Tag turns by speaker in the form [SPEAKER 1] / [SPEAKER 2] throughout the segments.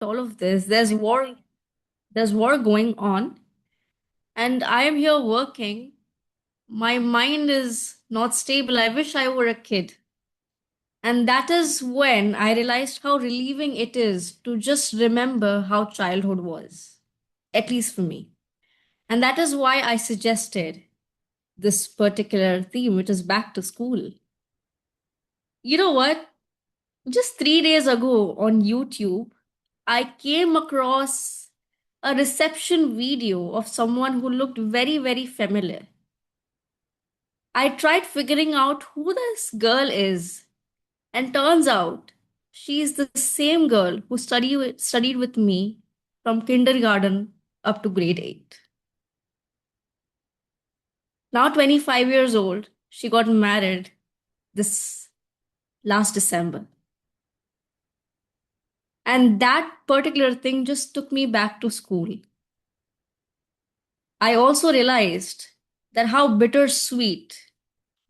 [SPEAKER 1] all of this. There's war going on, and I am here working. My mind is not stable. I wish I were a kid. And that is when I realized how relieving it is to just remember how childhood was, at least for me. And that is why I suggested this particular theme, which is back to school. You know what? Just 3 days ago on YouTube, I came across a reception video of someone who looked very, very familiar. I tried figuring out who this girl is, and turns out she's the same girl who studied with me from kindergarten up to grade 8. Now 25 years old, she got married this last December. And that particular thing just took me back to school. I also realized that how bittersweet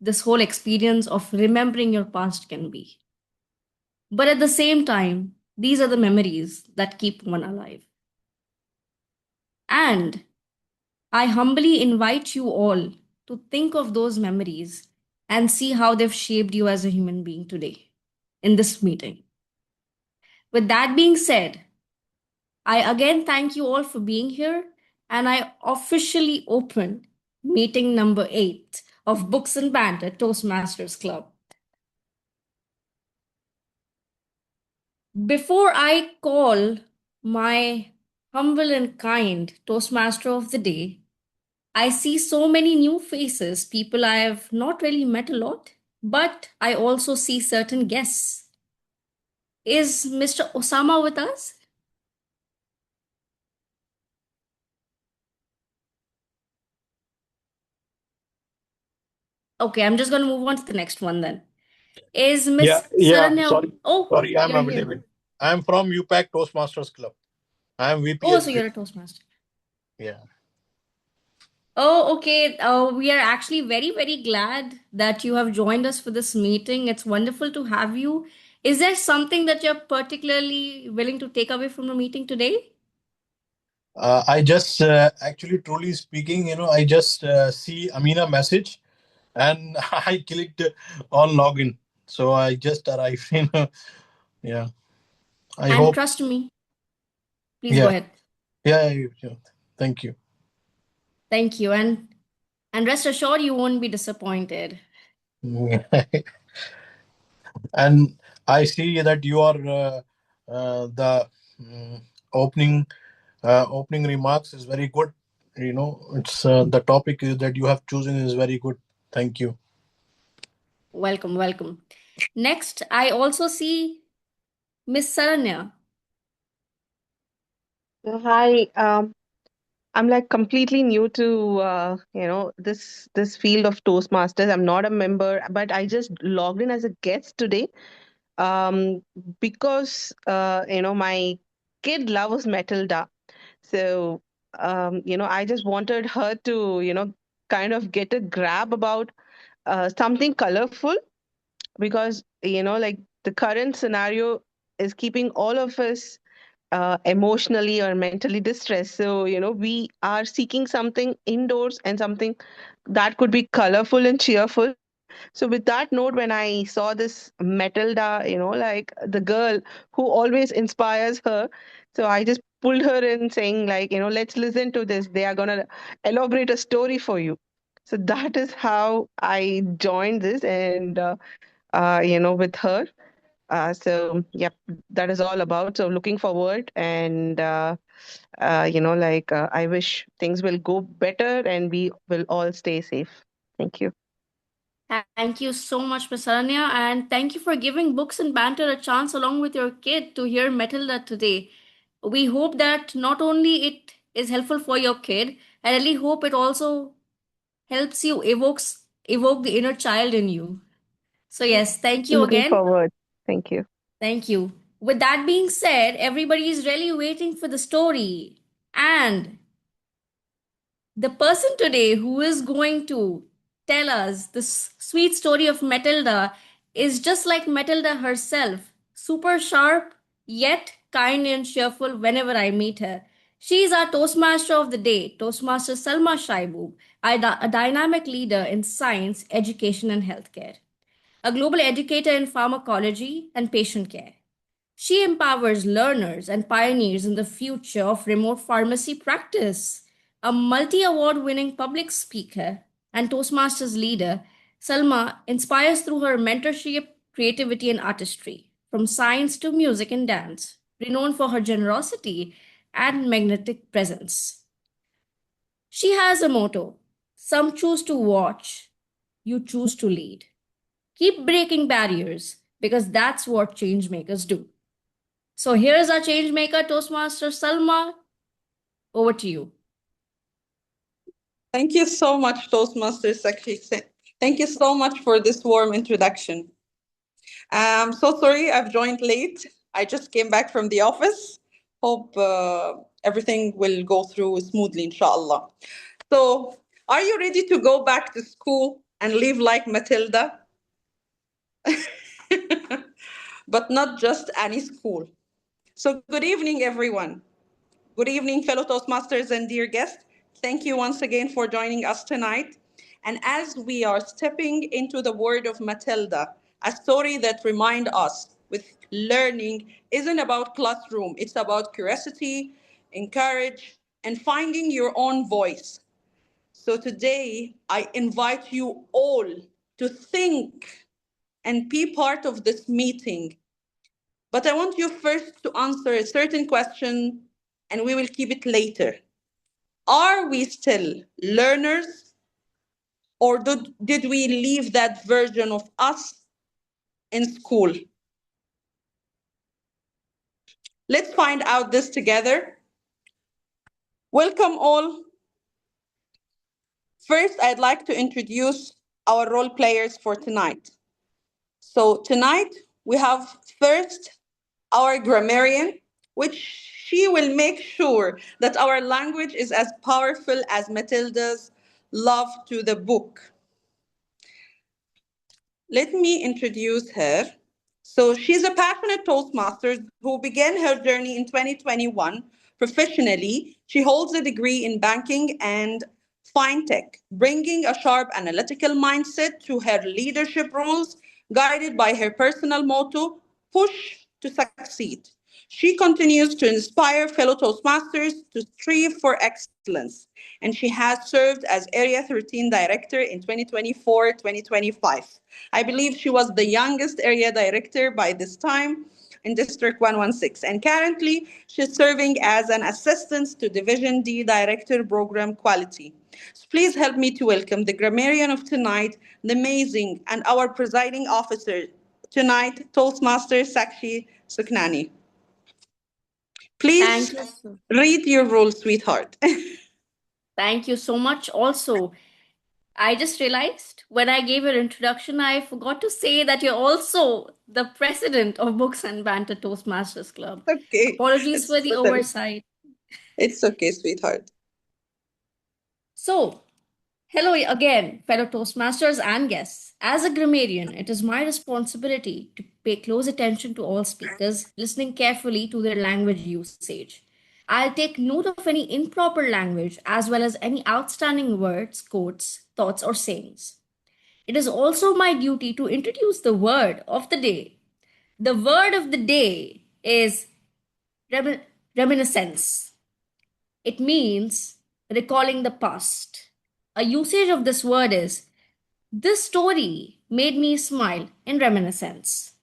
[SPEAKER 1] this whole experience of remembering your past can be. But at the same time, these are the memories that keep one alive. And I humbly invite you all to think of those memories and see how they've shaped you as a human being today in this meeting. With that being said, I again thank you all for being here, and I officially open meeting number 8 of Books and Banter Toastmasters Club. Before I call my humble and kind Toastmaster of the day, I see so many new faces, people I have not really met a lot, but I also see certain guests. Is Mr. Osama with us? Okay, I'm just going to move on to the next one then. Is
[SPEAKER 2] Yeah,
[SPEAKER 1] Miss
[SPEAKER 2] yeah.
[SPEAKER 1] Saranya?
[SPEAKER 2] Sorry,
[SPEAKER 1] Oh,
[SPEAKER 2] sorry. I'm
[SPEAKER 1] you're here.
[SPEAKER 2] available. I'm from UPAC Toastmasters Club. I'm
[SPEAKER 1] Oh, so
[SPEAKER 2] VPS.
[SPEAKER 1] you're a Toastmaster.
[SPEAKER 2] Yeah.
[SPEAKER 1] Oh, okay. We are actually very, very glad that you have joined us for this meeting. It's wonderful to have you. Is there something that you're particularly willing to take away from the meeting today?
[SPEAKER 2] I just actually, truly speaking, I just see Amina message and I clicked on login. So I just arrived. Yeah. I
[SPEAKER 1] And
[SPEAKER 2] hope.
[SPEAKER 1] trust me, please go
[SPEAKER 2] Yeah.
[SPEAKER 1] ahead.
[SPEAKER 2] Yeah. Thank you.
[SPEAKER 1] Thank you. And rest assured you won't be disappointed.
[SPEAKER 2] And I see that you are the mm, opening opening remarks is very good. It's the topic that you have chosen is very good. Thank you.
[SPEAKER 1] Welcome, welcome. Next, I also see Miss Saranya.
[SPEAKER 3] Hi, I'm like completely new to this field of Toastmasters. I'm not a member, but I just logged in as a guest today. Um, because my kid loves Matilda, so I just wanted her to kind of get a grab about something colorful because like the current scenario is keeping all of us emotionally or mentally distressed. So, we are seeking something indoors and something that could be colorful and cheerful. So, with that note, when I saw this Matilda, like the girl who always inspires her, so I just pulled her in saying, like, let's listen to this. They are going to elaborate a story for you. So, that is how I joined this and, with her. So yep, that is all about. So looking forward, and I wish things will go better and we will all stay safe. Thank you.
[SPEAKER 1] Thank you so much, Miss Saranya, and thank you for giving Books and Banter a chance along with your kid to hear Matilda today. We hope that not only it is helpful for your kid, I really hope it also helps you evoke the inner child in you. So yes, thank you
[SPEAKER 3] Looking
[SPEAKER 1] again.
[SPEAKER 3] forward. Thank you.
[SPEAKER 1] Thank you. With that being said, everybody is really waiting for the story. And the person today who is going to tell us this sweet story of Matilda is just like Matilda herself, super sharp, yet kind, and cheerful whenever I meet her. She is our Toastmaster of the day, Toastmaster Salma Shyboub, a dynamic leader in science, education, and healthcare, a global educator in pharmacology and patient care. She empowers learners and pioneers in the future of remote pharmacy practice. A multi award winning public speaker and Toastmasters leader, Salma inspires through her mentorship, creativity, and artistry, from science to music and dance, renowned for her generosity and magnetic presence. She has a motto: some choose to watch, you choose to lead. Keep breaking barriers because that's what change makers do. So here's our change maker, Toastmaster Salma. Over to you.
[SPEAKER 4] Thank you so much, Toastmaster Sakshi. Thank you so much for this warm introduction. I'm so sorry I've joined late. I just came back from the office. Hope everything will go through smoothly, inshallah. So, are you ready to go back to school and live like Matilda? But not just any school. So, good evening, everyone. Good evening, fellow Toastmasters and dear guests. Thank you once again for joining us tonight. And as we are stepping into the world of Matilda, a story that reminds us with learning isn't about classroom, it's about curiosity, encourage, and finding your own voice. So today, I invite you all to think and be part of this meeting. But I want you first to answer a certain question, and we will keep it later. Are we still learners, or did we leave that version of us in school? Let's find out this together. Welcome all. First, I'd like to introduce our role players for tonight. So tonight we have first our grammarian, which she will make sure that our language is as powerful as Matilda's love to the book. Let me introduce her. So she's a passionate Toastmaster who began her journey in 2021 professionally. She holds a degree in banking and fintech, bringing a sharp analytical mindset to her leadership roles, guided by her personal motto, push to succeed. She continues to inspire fellow Toastmasters to strive for excellence, and she has served as Area 13 Director in 2024-2025. I believe she was the youngest area director by this time in District 116, and currently she's serving as an assistant to Division D Director Program Quality. So please help me to welcome the grammarian of tonight, the amazing, and our presiding officer tonight, Toastmaster Shakshi Sukhnani.
[SPEAKER 1] Thank
[SPEAKER 4] Please
[SPEAKER 1] you. So,
[SPEAKER 4] read your role, sweetheart.
[SPEAKER 1] thank you so much. Also, I just realized when I gave your introduction, I forgot to say that you're also the president of Books and Banter Toastmasters Club.
[SPEAKER 4] Okay,
[SPEAKER 1] Apologies
[SPEAKER 4] it's
[SPEAKER 1] for the
[SPEAKER 4] okay.
[SPEAKER 1] oversight.
[SPEAKER 4] It's okay, sweetheart.
[SPEAKER 1] So, hello again, fellow Toastmasters and guests. As a grammarian, it is my responsibility to pay close attention to all speakers, listening carefully to their language usage. I'll take note of any improper language as well as any outstanding words, quotes, thoughts, or sayings. It is also my duty to introduce the word of the day. The word of the day is remi- reminiscence. It means recalling the past. A usage of this word is: this story made me smile in reminiscence.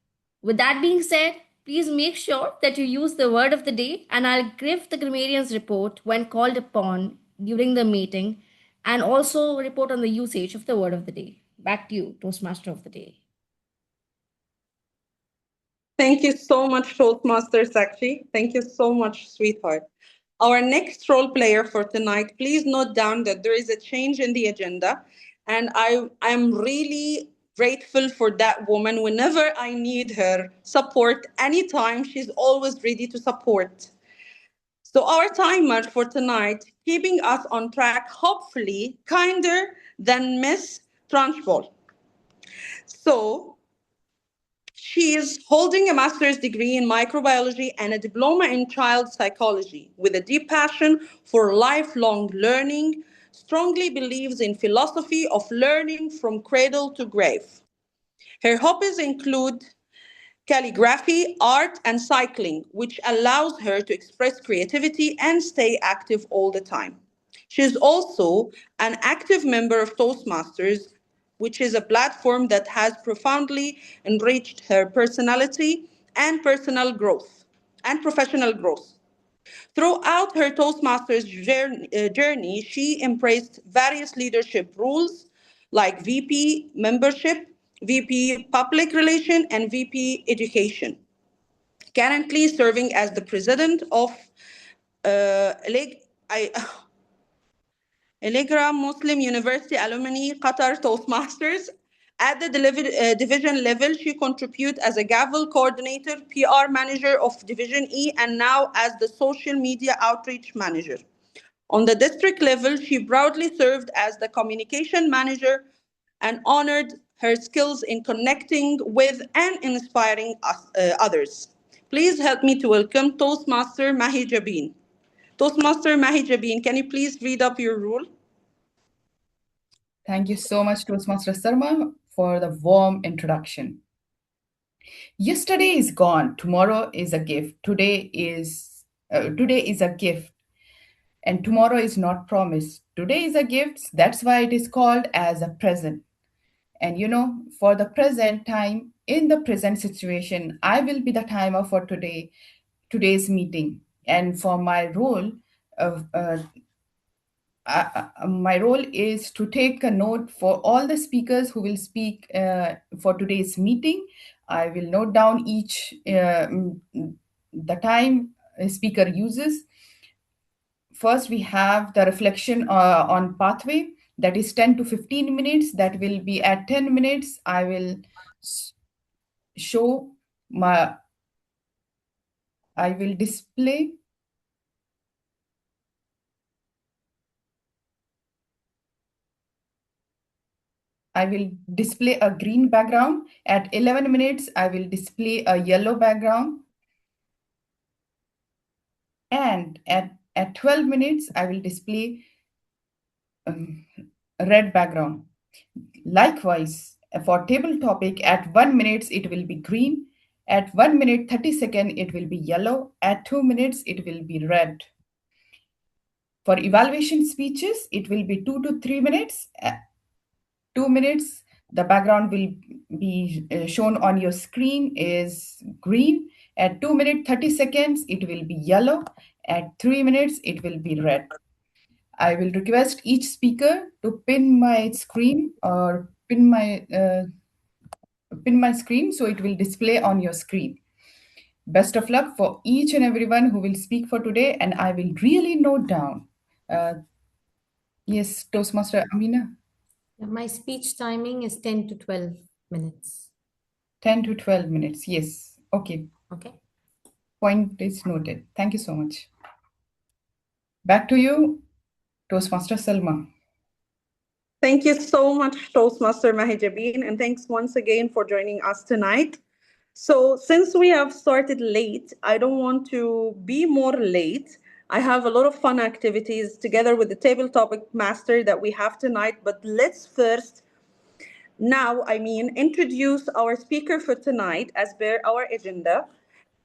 [SPEAKER 1] With that being said, please make sure that you use the word of the day, and I'll give the grammarian's report when called upon during the meeting, and also report on the usage of the word of the day. Back to you, Toastmaster of the day.
[SPEAKER 4] Thank you so much, Toastmaster Sakshi. Thank you so much, sweetheart. Our next role player for tonight, please note down that there is a change in the agenda, and I'm really grateful for that woman. Whenever I need her support, anytime, she's always ready to support. So our timer for tonight, keeping us on track, hopefully kinder than Miss Trunchbull. So She is holding a master's degree in microbiology and a diploma in child psychology with a deep passion for lifelong learning, strongly believes in philosophy of learning from cradle to grave. Her hobbies include calligraphy, art, and cycling, which allows her to express creativity and stay active all the time. She is also an active member of Toastmasters, which is a platform that has profoundly enriched her personality and personal growth and professional growth. Throughout her Toastmasters journey, she embraced various leadership roles like VP membership, VP public relation, and VP education. Currently serving as the president of Leg- I- Allegra Muslim University Alumni Qatar Toastmasters. At the division level, she contributed as a Gavel coordinator, PR manager of Division E, and now as the social media outreach manager. On the district level, she proudly served as the communication manager and honored her skills in connecting with and inspiring others. Please help me to welcome Toastmaster Mahi Jabin. Toastmaster Mahi Jabin, can you please read up your rule?
[SPEAKER 5] Thank you so much, Toastmaster Sarma, for the warm introduction. Yesterday is gone. Tomorrow is a gift. Today is a gift, and tomorrow is not promised. Today is a gift. That's why it is called as a present. And for the present time, in the present situation, I will be the timer for today's meeting. And for my role of my role is to take a note for all the speakers who will speak for today's meeting. I will note down each the time a speaker uses. First, we have the reflection on pathway, that is 10 to 15 minutes. That will be at 10 minutes. I will show my, I will display a green background. At 11 minutes, I will display a yellow background. And at 12 minutes, I will display a red background. Likewise, for table topic, at 1 minute, it will be green. At 1 minute, 30 seconds, it will be yellow. At 2 minutes, it will be red. For evaluation speeches, it will be 2 to 3 minutes. 2 minutes, the background will be shown on your screen is green. At 2 minutes 30 seconds, it will be yellow. At 3 minutes, it will be red. I will request each speaker to pin my screen or pin my screen so it will display on your screen. Best of luck for each and everyone who will speak for today, and I will really note down. Yes, Toastmaster Amina.
[SPEAKER 6] My speech timing is 10 to 12 minutes.
[SPEAKER 5] 10 to 12 minutes. Yes. Okay.
[SPEAKER 6] Okay.
[SPEAKER 5] Point is noted. Thank you so much. Back to you, Toastmaster Salma.
[SPEAKER 4] Thank you so much, Toastmaster Mahijabin, and thanks once again for joining us tonight. So, since we have started late, I don't want to be more late. I have a lot of fun activities together with the table topic master that we have tonight, but let's first introduce our speaker for tonight as per our agenda.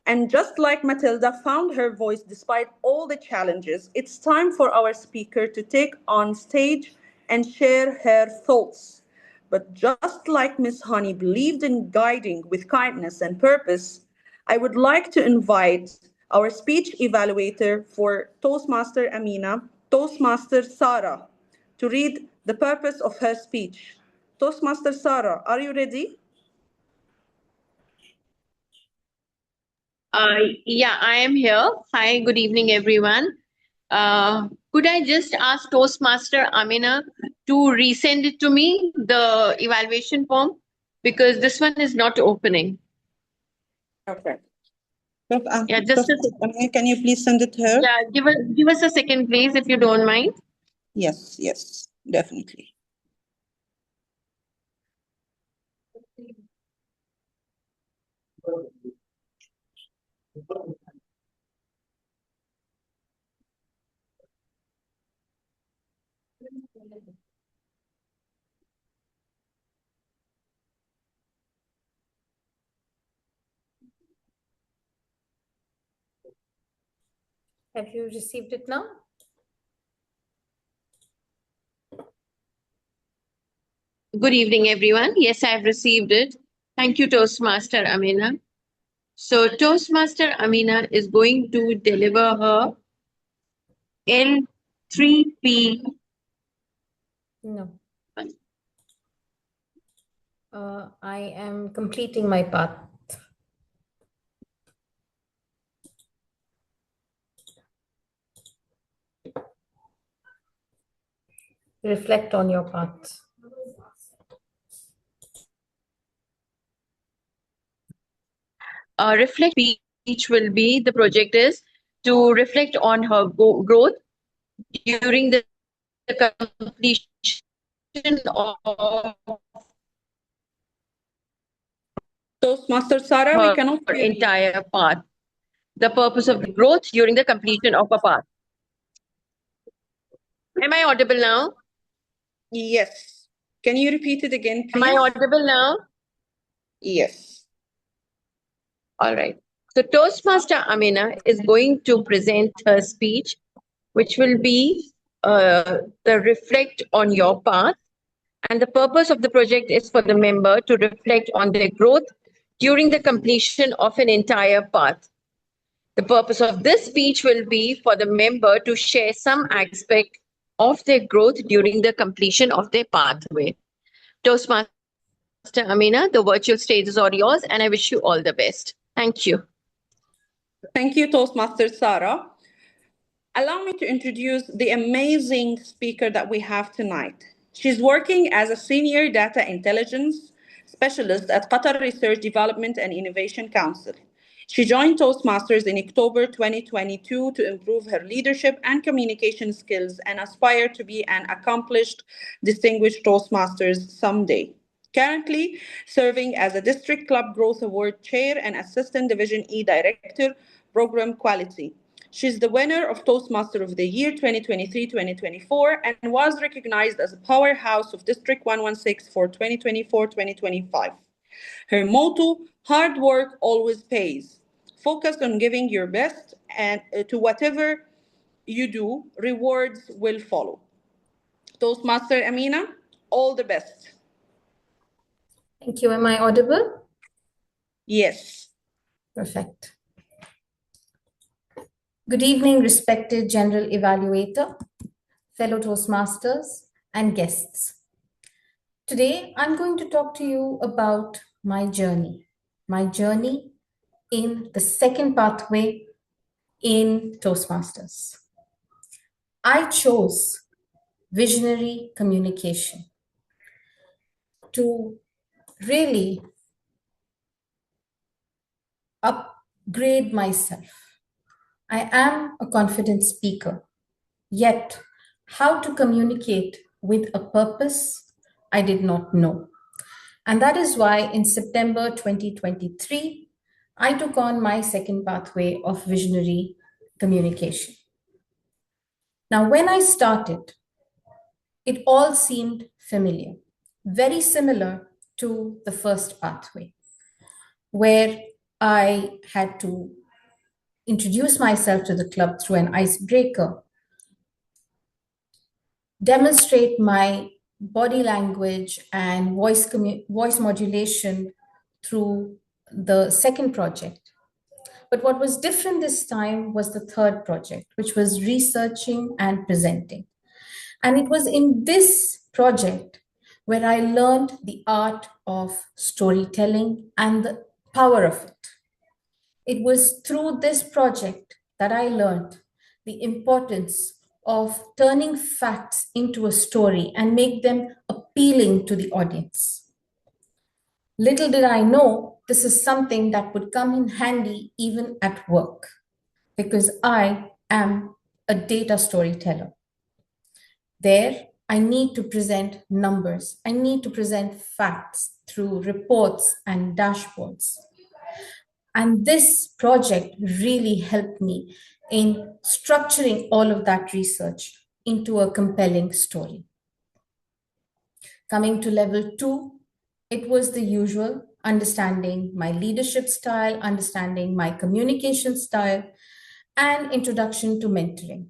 [SPEAKER 4] And just like Matilda found her voice despite all the challenges, it's time for our speaker to take on stage and share her thoughts. But just like Miss Honey believed in guiding with kindness and purpose, I would like to invite our speech evaluator for Toastmaster Amina, Toastmaster Sara, to read the purpose of her speech. Toastmaster Sara, are you ready?
[SPEAKER 7] Yeah, I am here. Hi, good evening, everyone. Could I just ask Toastmaster Amina to resend it to me, the evaluation form? Because this one is not opening.
[SPEAKER 4] Okay.
[SPEAKER 7] Yeah, just a second.
[SPEAKER 4] Can you please send it to her?
[SPEAKER 7] Yeah, give us a second, please, if you don't mind.
[SPEAKER 4] Yes, definitely.
[SPEAKER 6] Have you received it now?
[SPEAKER 7] Good evening, everyone. Yes, I've received it. Thank you, Toastmaster Amina. So Toastmaster Amina is going to deliver her L3P.
[SPEAKER 6] No. I am completing my path. Reflect on your path.
[SPEAKER 7] Reflect speech will be, the project is to reflect on her growth during the completion of
[SPEAKER 4] Toastmaster Sara, we
[SPEAKER 7] her
[SPEAKER 4] cannot hear you.
[SPEAKER 7] entire path. The purpose of the growth during the completion of a path. Am I audible now?
[SPEAKER 4] Yes. Can you repeat it again,
[SPEAKER 7] Am I
[SPEAKER 4] please?
[SPEAKER 7] audible now?
[SPEAKER 4] Yes.
[SPEAKER 7] All right. So Toastmaster Amina is going to present her speech, which will be the reflect on your path. And the purpose of the project is for the member to reflect on their growth during the completion of an entire path. The purpose of this speech will be for the member to share some aspect of their growth during the completion of their pathway. Toastmaster Amina, the virtual stage is all yours, and I wish you all the best. Thank you.
[SPEAKER 4] Thank you, Toastmaster Sara. Allow me to introduce the amazing speaker that we have tonight. She's working as a senior data intelligence specialist at Qatar Research Development and Innovation Council. She joined Toastmasters in October 2022 to improve her leadership and communication skills and aspire to be an accomplished, distinguished Toastmasters someday. Currently serving as a District Club Growth Award Chair and Assistant Division E Director, Program Quality. She's the winner of Toastmaster of the Year 2023-2024 and was recognized as a powerhouse of District 116 for 2024-2025. Her motto, hard work always pays. Focus on giving your best and to whatever you do, rewards will follow. Toastmaster Amina, all the best.
[SPEAKER 6] Thank you. Am I audible?
[SPEAKER 4] Yes.
[SPEAKER 6] Perfect. Good evening, respected General Evaluator, fellow Toastmasters, and guests. Today, I'm going to talk to you about my journey in the second pathway in Toastmasters. I chose visionary communication to really upgrade myself. I am a confident speaker, yet how to communicate with a purpose I did not know. And that is why in September 2023, I took on my second pathway of visionary communication. Now, when I started, it all seemed familiar, very similar to the first pathway, where I had to introduce myself to the club through an icebreaker, demonstrate my body language and voice modulation through the second project. But what was different this time was the third project, which was researching and presenting. And it was in this project where I learned the art of storytelling and the power of it. It was through this project that I learned the importance of turning facts into a story and make them appealing to the audience. Little did I know this is something that would come in handy even at work, because I am a data storyteller. There, I need to present numbers. I need to present facts through reports and dashboards. And this project really helped me in structuring all of that research into a compelling story. Coming to level 2, it was the usual, understanding my leadership style, understanding my communication style, and introduction to mentoring.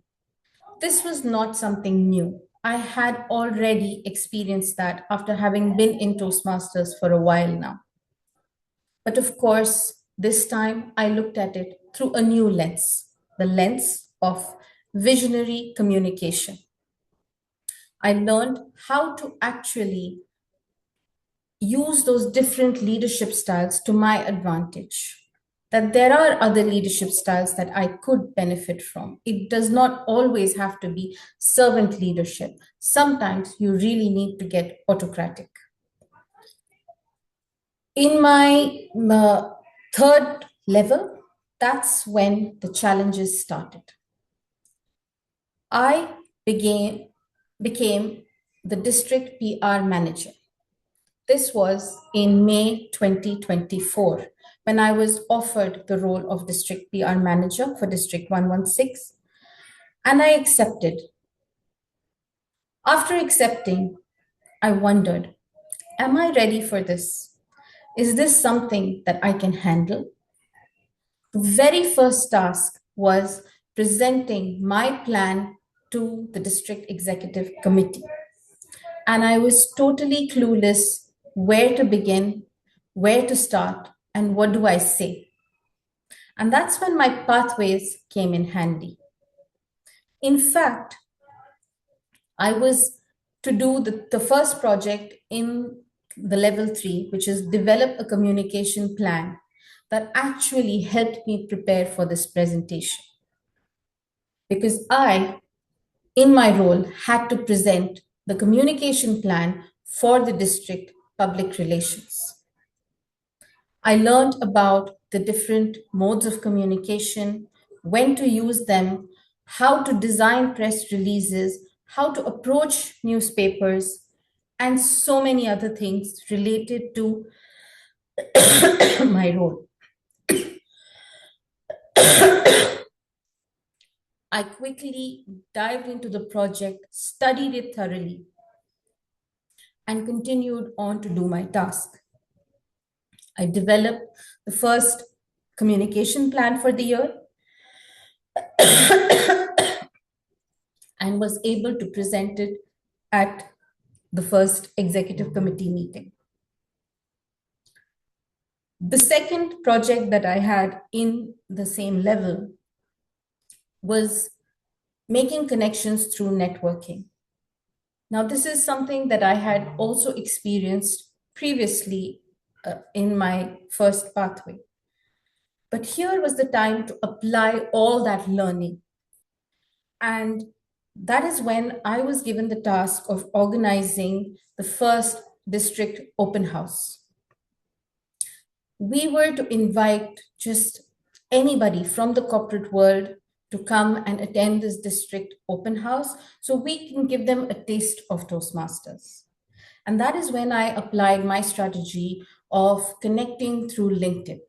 [SPEAKER 6] This was not something new. I had already experienced that after having been in Toastmasters for a while now. But of course, this time I looked at it through a new lens, the lens of visionary communication. I learned how to actually use those different leadership styles to my advantage. That there are other leadership styles that I could benefit from. It does not always have to be servant leadership. Sometimes you really need to get autocratic. In my third level, that's when the challenges started. I became the district PR manager. This was in May 2024 when I was offered the role of district PR manager for District 116, and I accepted. After accepting, I wondered, am I ready for this? Is this something that I can handle? The very first task was presenting my plan to the district executive committee. And I was totally clueless where to begin, where to start, and what do I say. And that's when my pathways came in handy. In fact, I was to do the first project in the level 3, which is develop a communication plan that actually helped me prepare for this presentation. Because I, in my role, had to present the communication plan for the district public relations. I learned about the different modes of communication, when to use them, how to design press releases, how to approach newspapers, and so many other things related to my role. I quickly dived into the project, studied it thoroughly, and continued on to do my task. I developed the first communication plan for the year and was able to present it at the first executive committee meeting. The second project that I had in the same level was making connections through networking. Now, this is something that I had also experienced previously in my first pathway. But here was the time to apply all that learning. And that is when I was given the task of organizing the first district open house. We were to invite just anybody from the corporate world to come and attend this district open house so we can give them a taste of Toastmasters. And that is when I applied my strategy of connecting through LinkedIn.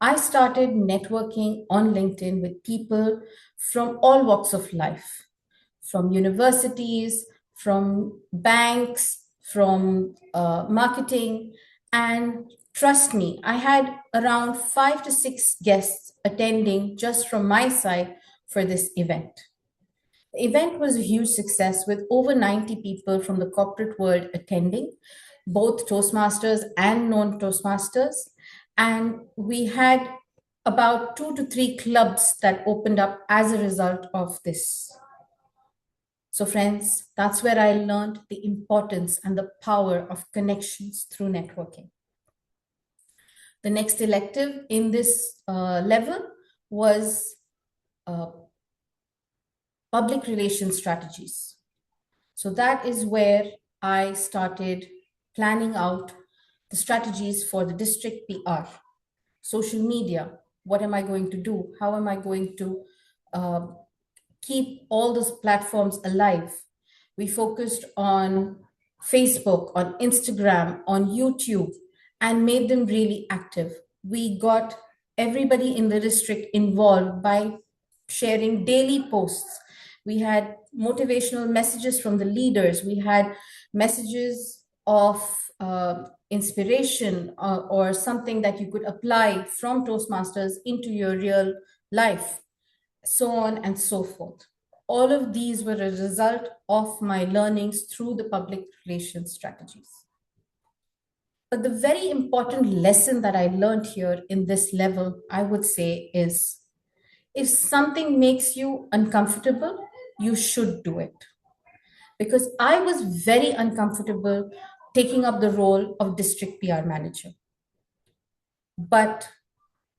[SPEAKER 6] I started networking on LinkedIn with people from all walks of life, from universities, from banks, from marketing. And trust me, I had around 5 to 6 guests attending just from my side for this event. The event was a huge success with over 90 people from the corporate world attending, both Toastmasters and non-Toastmasters. And we had about 2 to 3 clubs that opened up as a result of this. So friends, that's where I learned the importance and the power of connections through networking. The next elective in this level was public relations strategies. So that is where I started planning out the strategies for the district PR, social media. What am I going to do? How am I going to keep all those platforms alive? We focused on Facebook, on Instagram, on YouTube, and made them really active. We got everybody in the district involved by sharing daily posts. We had motivational messages from the leaders. We had messages of inspiration or something that you could apply from Toastmasters into your real life, so on and so forth. All of these were a result of my learnings through the public relations strategies. But the very important lesson that I learned here in this level, I would say, is if something makes you uncomfortable, you should do it. Because I was very uncomfortable taking up the role of district PR manager. But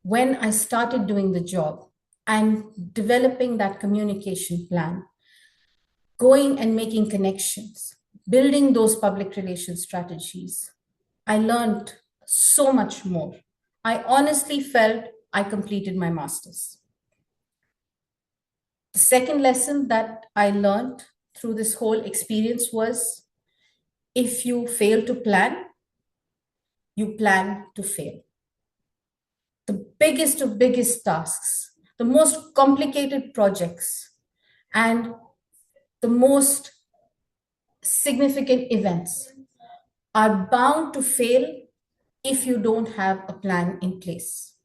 [SPEAKER 6] when I started doing the job and developing that communication plan, going and making connections, building those public relations strategies, I learned so much more. I honestly felt I completed my master's. The second lesson that I learned through this whole experience was if you fail to plan, you plan to fail. The biggest of biggest tasks, the most complicated projects, and the most significant events are bound to fail if you don't have a plan in place.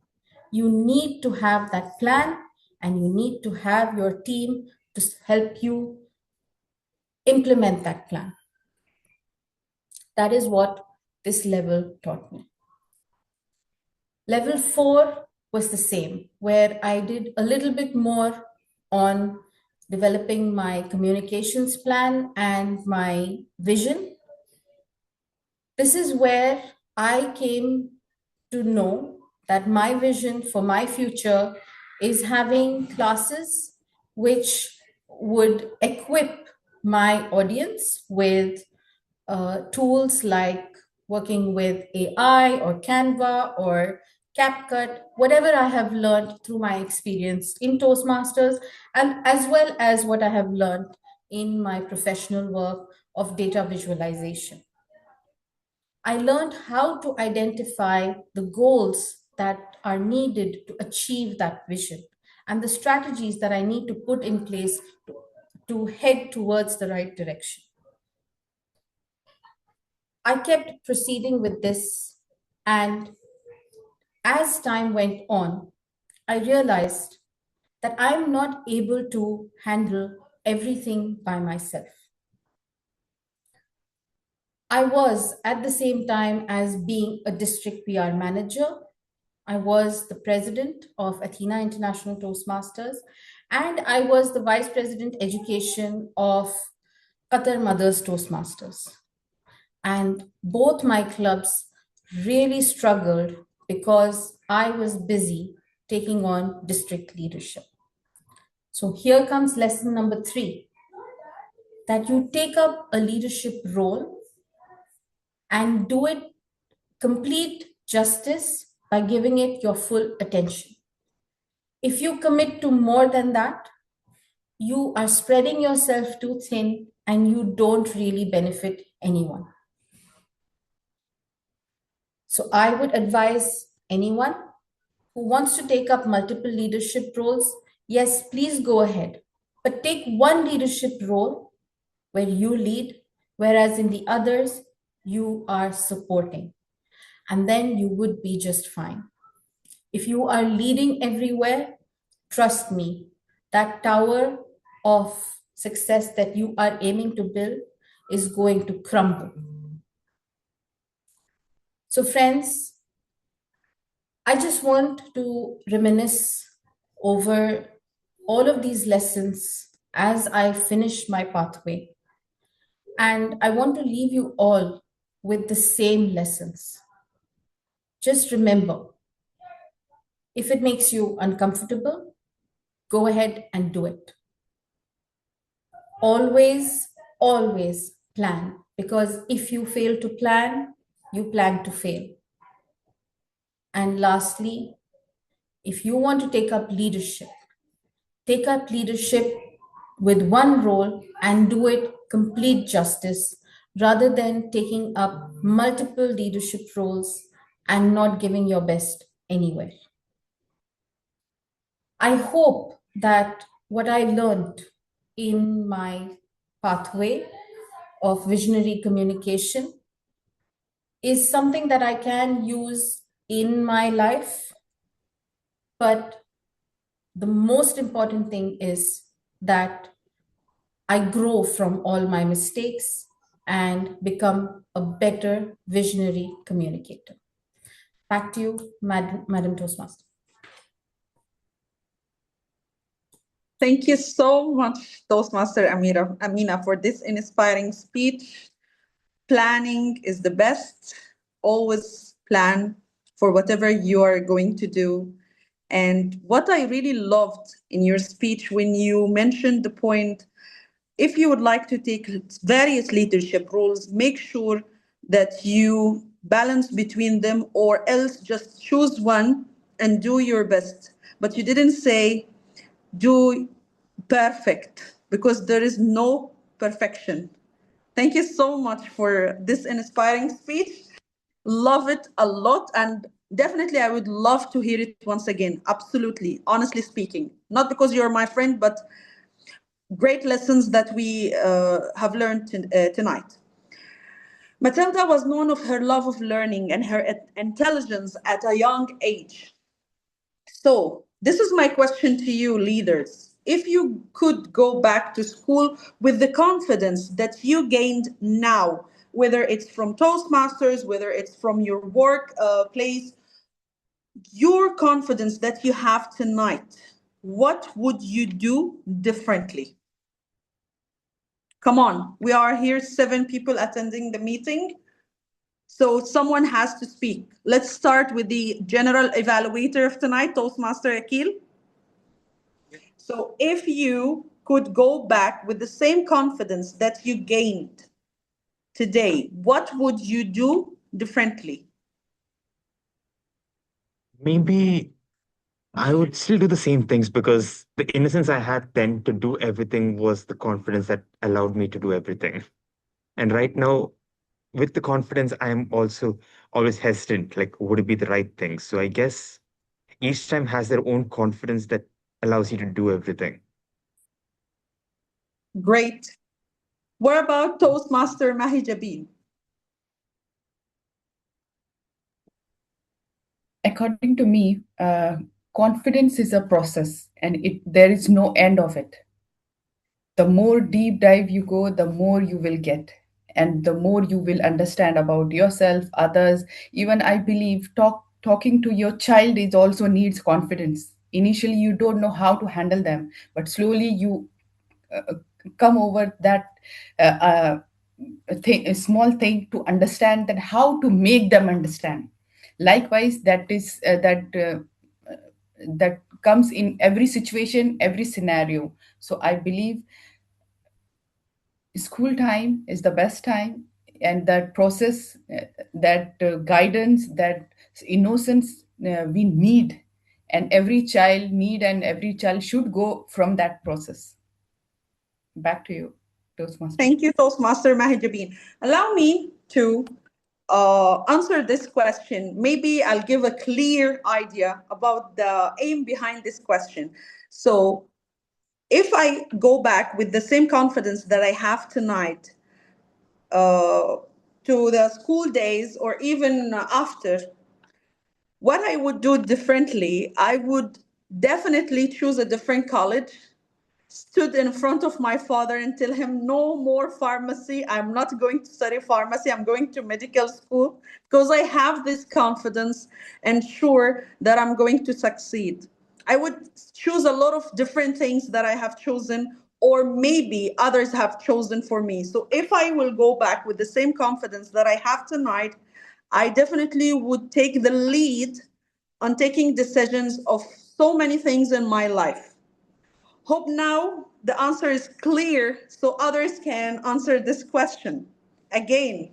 [SPEAKER 6] You need to have that plan, and you need to have your team to help you implement that plan. That is what this level taught me. Level 4 was the same, where I did a little bit more on developing my communications plan and my vision. This is where I came to know that my vision for my future is having classes which would equip my audience with tools like working with AI or Canva or CapCut, whatever I have learned through my experience in Toastmasters, and as well as what I have learned in my professional work of data visualization. I learned how to identify the goals that are needed to achieve that vision and the strategies that I need to put in place to head towards the right direction. I kept proceeding with this, and as time went on, I realized that I'm not able to handle everything by myself. I was, at the same time as being a district PR manager, I was the president of Athena International Toastmasters, and I was the vice president education of Qatar Mothers Toastmasters. And both my clubs really struggled because I was busy taking on district leadership. So here comes lesson number 3, that you take up a leadership role and do it complete justice by giving it your full attention. If you commit to more than that, you are spreading yourself too thin and you don't really benefit anyone. So I would advise anyone who wants to take up multiple leadership roles, yes, please go ahead. But take one leadership role where you lead, whereas in the others, you are supporting. And then you would be just fine. If you are leading everywhere, trust me, that tower of success that you are aiming to build is going to crumble. So friends, I just want to reminisce over all of these lessons as I finish my pathway. And I want to leave you all with the same lessons. Just remember, if it makes you uncomfortable, go ahead and do it. Always, always plan, because if you fail to plan, you plan to fail. And lastly, if you want to take up leadership with one role and do it complete justice rather than taking up multiple leadership roles and not giving your best anywhere. I hope that what I learned in my pathway of visionary communication is something that I can use in my life. But the most important thing is that I grow from all my mistakes and become a better visionary communicator. Back to you, Madam Toastmaster.
[SPEAKER 4] Thank you so much, Toastmaster Amina, for this inspiring speech. Planning is the best. Always plan for whatever you are going to do. And what I really loved in your speech when you mentioned the point, if you would like to take various leadership roles, make sure that you balance between them, or else just choose one and do your best. But you didn't say do perfect, because there is no perfection. Thank you so much for this inspiring speech. Love it a lot. And definitely, I would love to hear it once again. Absolutely. Honestly speaking. Not because you're my friend, but great lessons that we have learned tonight. Matilda was known of her love of learning and her intelligence at a young age. So, this is my question to you, leaders. If you could go back to school with the confidence that you gained now, whether it's from Toastmasters, whether it's from your work place, your confidence that you have tonight, what would you do differently? Come on, we are here, 7 people attending the meeting. So someone has to speak. Let's start with the general evaluator of tonight, Toastmaster Akil. So if you could go back with the same confidence that you gained today, what would you do differently?
[SPEAKER 8] Maybe I would still do the same things because the innocence I had then to do everything was the confidence that allowed me to do everything. And right now, with the confidence, I'm also always hesitant, like, would it be the right thing? So I guess each time has their own confidence that allows you to do everything.
[SPEAKER 4] Great. What about Toastmaster Mahi Jabin?
[SPEAKER 5] According to me, confidence is a process and there is no end of it. The more deep dive you go, the more you will get, and the more you will understand about yourself, others. Even I believe talking to your child is also needs confidence. Initially you don't know how to handle them, but slowly you uh, come over that a small thing to understand that how to make them understand. Likewise, that comes in every situation, every scenario. So I believe school time is the best time, and that process, that guidance, that innocence we need, and every child need, and every child should go from that process. Back to you, Toastmaster.
[SPEAKER 4] Thank you, Toastmaster Mahi Jabin. Allow me to answer this question. Maybe I'll give a clear idea about the aim behind this question. So, if I go back with the same confidence that I have tonight uh, to the school days or even after, what I would do differently, I would definitely choose a different college, stood in front of my father and tell him no more pharmacy. I'm not going to study pharmacy. I'm going to medical school because I have this confidence and sure that I'm going to succeed. I would choose a lot of different things that I have chosen, or maybe others have chosen for me. So if I will go back with the same confidence that I have tonight, I definitely would take the lead on taking decisions of so many things in my life. Hope now the answer is clear so others can answer this question. Again,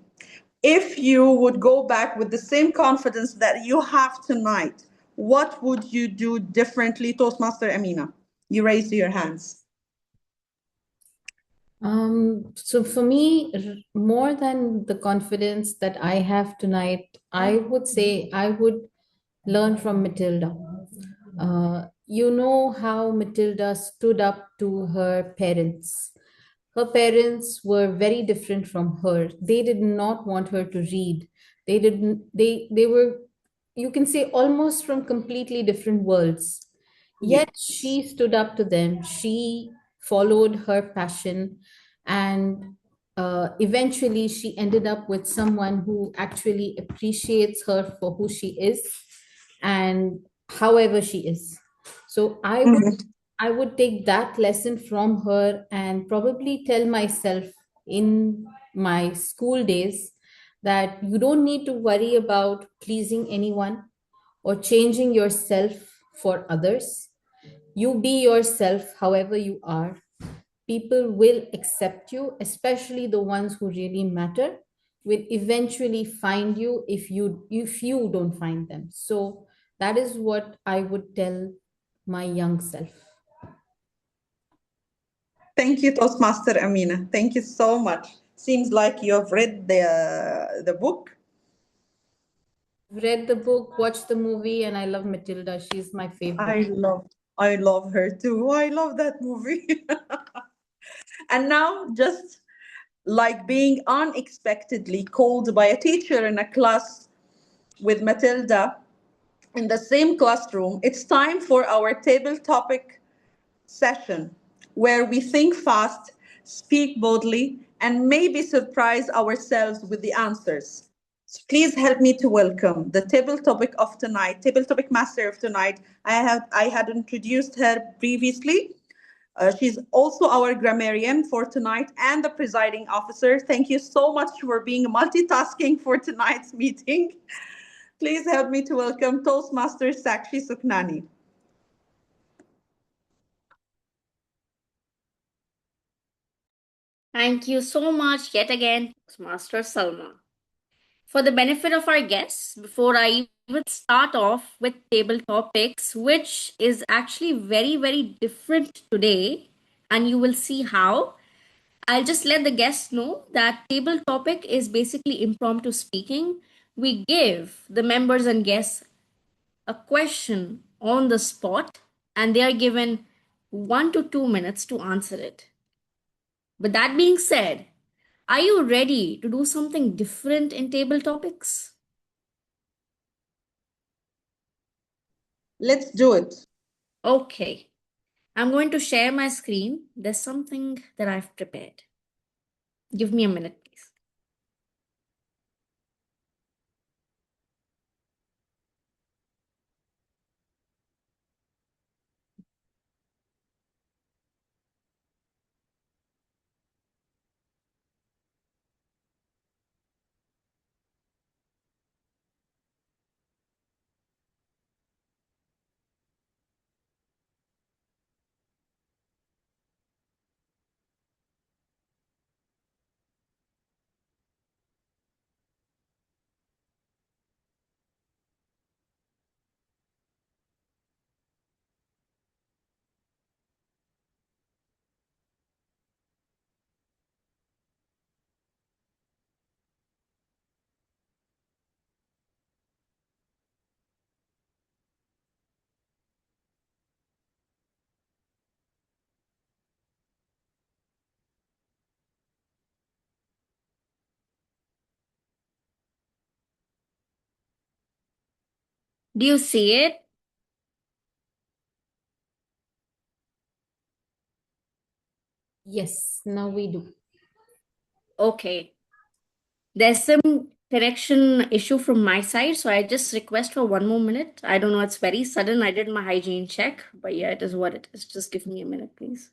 [SPEAKER 4] if you would go back with the same confidence that you have tonight, what would you do differently, Toastmaster Amina? You raised your hands.
[SPEAKER 6] So for me, more than the confidence that I have tonight, I would say I would learn from Matilda. you know how Matilda stood up to her parents. Her parents were very different from her. They did not want her to read. They were, you can say, almost from completely different worlds. Yet
[SPEAKER 4] Yes.
[SPEAKER 6] she stood up to them. She followed her passion, and eventually she ended up with someone who actually appreciates her for who she is and however she is. So
[SPEAKER 4] Mhm.
[SPEAKER 6] I would take that lesson from her and probably tell myself in my school days that you don't need to worry about pleasing anyone or changing yourself for others. You be yourself however you are. People will accept you, especially the ones who really matter, will eventually find you if you don't find them. So that is what I would tell my young self.
[SPEAKER 4] Thank you, Toastmaster Amina. Thank you so much. Seems like you have read the book.
[SPEAKER 6] Read the book, watched the movie, and I love Matilda. She's my favorite.
[SPEAKER 4] I love her too. I love that movie. And now, just like being unexpectedly called by a teacher in a class with Matilda in the same classroom, it's time for our table topic session where we think fast, speak boldly, and maybe surprise ourselves with the answers. So please help me to welcome the table topic of tonight, table topic master of tonight. I had introduced her previously. She's also our grammarian for tonight and the presiding officer. Thank you so much for being multitasking for tonight's meeting. Please help me to welcome Toastmaster Shakshi Sukhnani.
[SPEAKER 1] Thank you so much yet again, Master Salma. For the benefit of our guests, before I even start off with table topics, which is actually very, very different today, and you will see how, I'll just let the guests know that table topic is basically impromptu speaking. We give the members and guests a question on the spot, and they are given 1 to 2 minutes to answer it. But that being said, are you ready to do something different in table topics?
[SPEAKER 4] Let's do it.
[SPEAKER 1] Okay, I'm going to share my screen. There's something that I've prepared. Give me a minute, please. Do you see it?
[SPEAKER 6] Yes, now we do.
[SPEAKER 1] Okay. There's some connection issue from my side, so I just request for 1 more minute. I don't know, it's very sudden. I did my hygiene check, but yeah, it is what it is. Just give me a minute, please.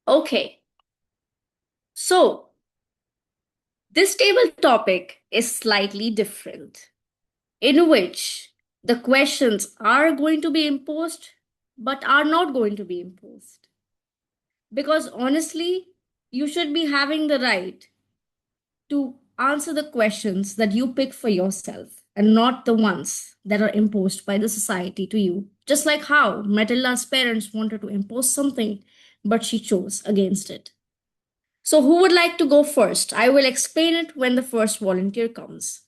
[SPEAKER 1] Okay. So, this table topic is slightly different, in which the questions are going to be imposed but are not going to be imposed. Because honestly, you should be having the right to answer the questions that you pick for yourself and not the ones that are imposed by the society to you. Just like how Matilda's parents wanted to impose something, but she chose against it. So, who would like to go first? I will explain it when the first volunteer comes.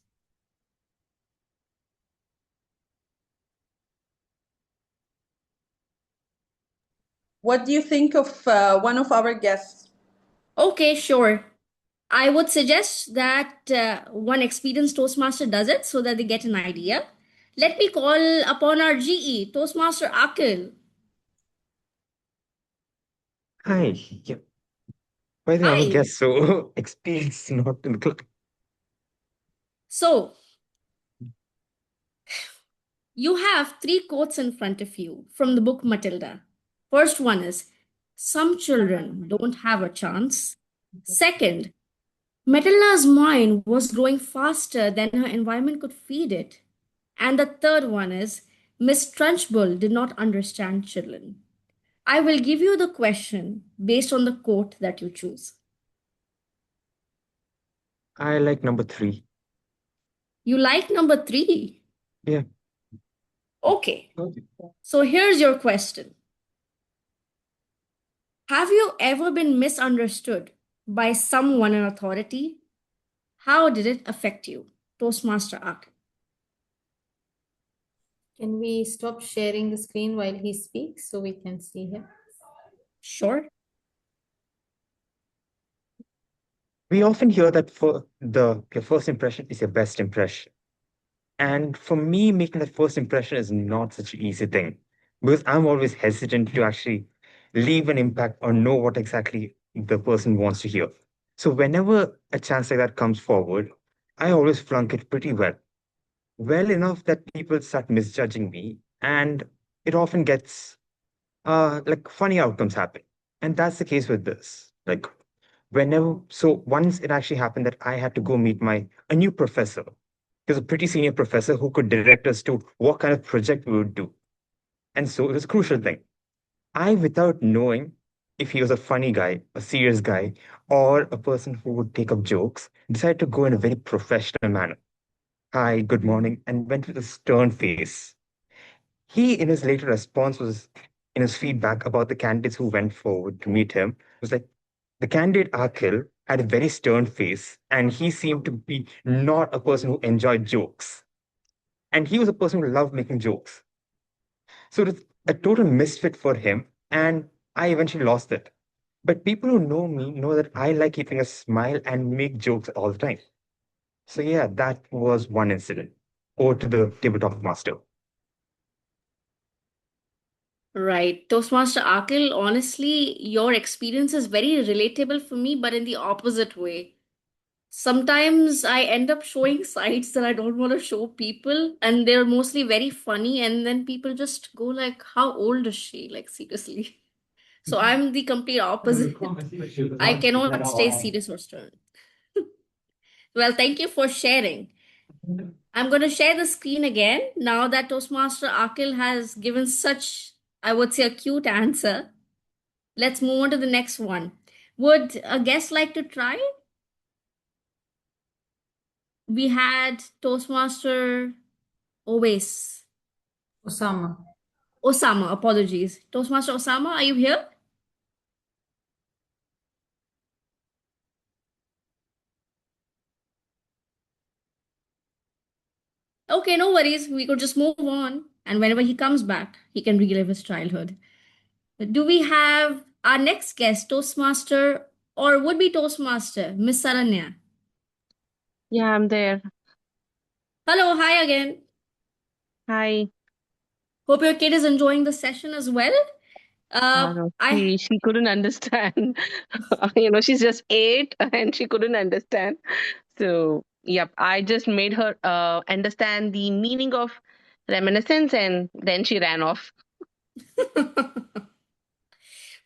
[SPEAKER 4] What do you think of one of our guests?
[SPEAKER 1] Okay, sure. I would suggest that one experienced Toastmaster does it so that they get an idea. Let me call upon our GE, Toastmaster Akil.
[SPEAKER 8] Hi. Yeah. By the way, I'm a
[SPEAKER 1] Hi.
[SPEAKER 8] guest, so experience not in the club.
[SPEAKER 1] So, you have three quotes in front of you from the book Matilda. First one is, some children don't have a chance. Second, Matilda's mind was growing faster than her environment could feed it. And the third one is, Miss Trunchbull did not understand children. I will give you the question based on the quote that you choose.
[SPEAKER 8] I like number three.
[SPEAKER 1] You like number three?
[SPEAKER 8] Yeah.
[SPEAKER 1] Okay. So here's your question. Have you ever been misunderstood by someone in authority? How did it affect you? Toastmaster Ak.
[SPEAKER 6] Can we stop sharing the screen while he speaks so we can see him?
[SPEAKER 1] Sure.
[SPEAKER 8] We often hear that for your first impression is your best impression. And for me, making that first impression is not such an easy thing because I'm always hesitant to actually leave an impact or know what exactly the person wants to hear. So whenever a chance like that comes forward, I always flunk it pretty well. Well enough that people start misjudging me, and it often gets like funny outcomes happen. And that's the case with this. Like once it actually happened that I had to go meet a new professor. He was a pretty senior professor who could direct us to what kind of project we would do. And so it was a crucial thing. I, without knowing if he was a funny guy, a serious guy, or a person who would take up jokes, decided to go in a very professional manner. Hi, good morning, and went with a stern face. He, in his later response, was in his feedback about the candidates who went forward to meet him, was like the candidate Akhil had a very stern face, and he seemed to be not a person who enjoyed jokes. And he was a person who loved making jokes. So it was a total misfit for him, and I eventually lost it. But people who know me know that I like keeping a smile and make jokes all the time. So yeah, that was one incident. Over to the tabletop master.
[SPEAKER 1] Right. Toastmaster Akil, honestly, your experience is very relatable for me, but in the opposite way. Sometimes I end up showing sides that I don't want to show people, and they're mostly very funny, and then people just go like, "How old is she?" Like seriously. So I'm the complete opposite. I cannot stay serious or stern. Well, thank you for sharing. I'm going to share the screen again now that Toastmaster Akil has given such, I would say, a cute answer. Let's move on to the next one. Would a guest like to try? We had Toastmaster Owais.
[SPEAKER 6] Osama.
[SPEAKER 1] Osama, apologies. Toastmaster Osama, are you here? Okay, no worries. We could just move on. And whenever he comes back, he can relive his childhood. Do we have our next guest, Toastmaster or would be Toastmaster, Miss Saranya?
[SPEAKER 3] Yeah, I'm there.
[SPEAKER 1] Hello, hi again.
[SPEAKER 3] Hi.
[SPEAKER 1] Hope your kid is enjoying the session as well.
[SPEAKER 3] No,
[SPEAKER 1] I
[SPEAKER 3] she couldn't understand. She's just 8 and she couldn't understand. So, yep, I just made her understand the meaning of reminiscence and then she ran off.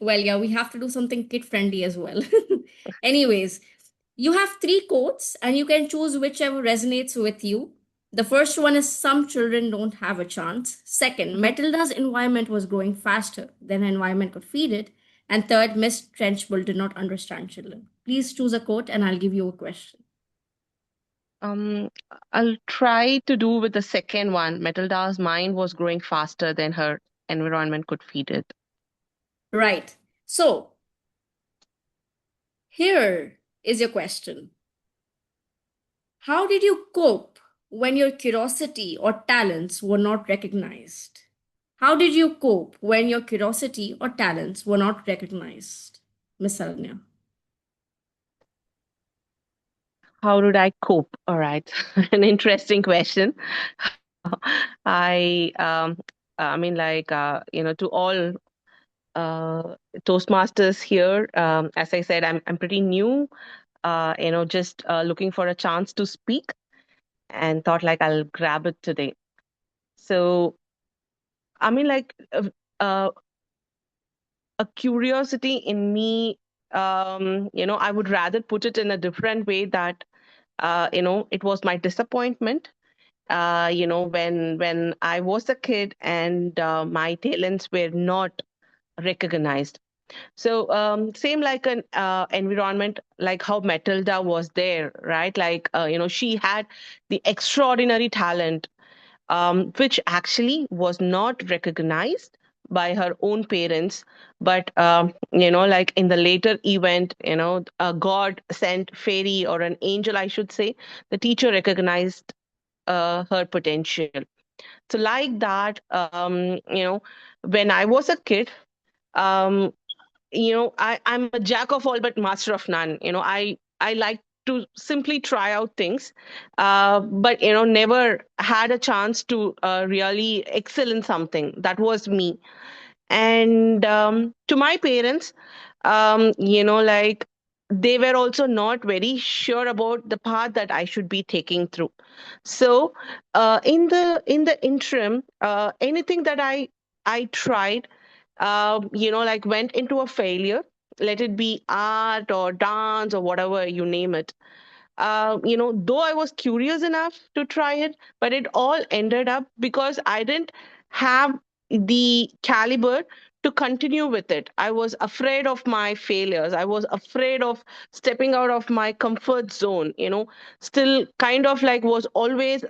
[SPEAKER 1] well, yeah, we have to do something kid friendly as well. Anyways, you have three quotes and you can choose whichever resonates with you. The first one is some children don't have a chance. Second,
[SPEAKER 3] Mhm.
[SPEAKER 1] Matilda's environment was growing faster than her environment could feed it. And third, Miss Trenchbull did not understand children. Please choose a quote and I'll give you a question.
[SPEAKER 3] Um, I'll try to do with the second one. Matilda's mind was growing faster than her environment could feed it.
[SPEAKER 1] Right. So, here is your question. How did you cope when your curiosity or talents were not recognized? How did you cope when your curiosity or talents were not recognized, Miss Saranya?
[SPEAKER 3] How did I cope? All right, an interesting question. I I mean, like to all Toastmasters here. As I said, I'm pretty new. Just looking for a chance to speak, and thought like I'll grab it today. So I mean, like a curiosity in me. I would rather put it in a different way that it was my disappointment. When I was a kid and my talents were not recognized. So same like an environment, like how Matilda was there, right? Like she had the extraordinary talent, which actually was not recognized by her own parents. But like in the later event, a god sent fairy or an angel, I should say, the teacher recognized her potential. So like that, when I was a kid, um, I'm a jack of all but master of none. I like to simply try out things, but never had a chance to really excel in something. That was me. And to my parents, like they were also not very sure about the path that I should be taking through. So in the interim, anything that I tried, like went into a failure. Let it be art or dance or whatever you name it. Though I was curious enough to try it, but it all ended up because I didn't have the caliber to continue with it. I was afraid of my failures. I was afraid of stepping out of my comfort zone, still kind of like was always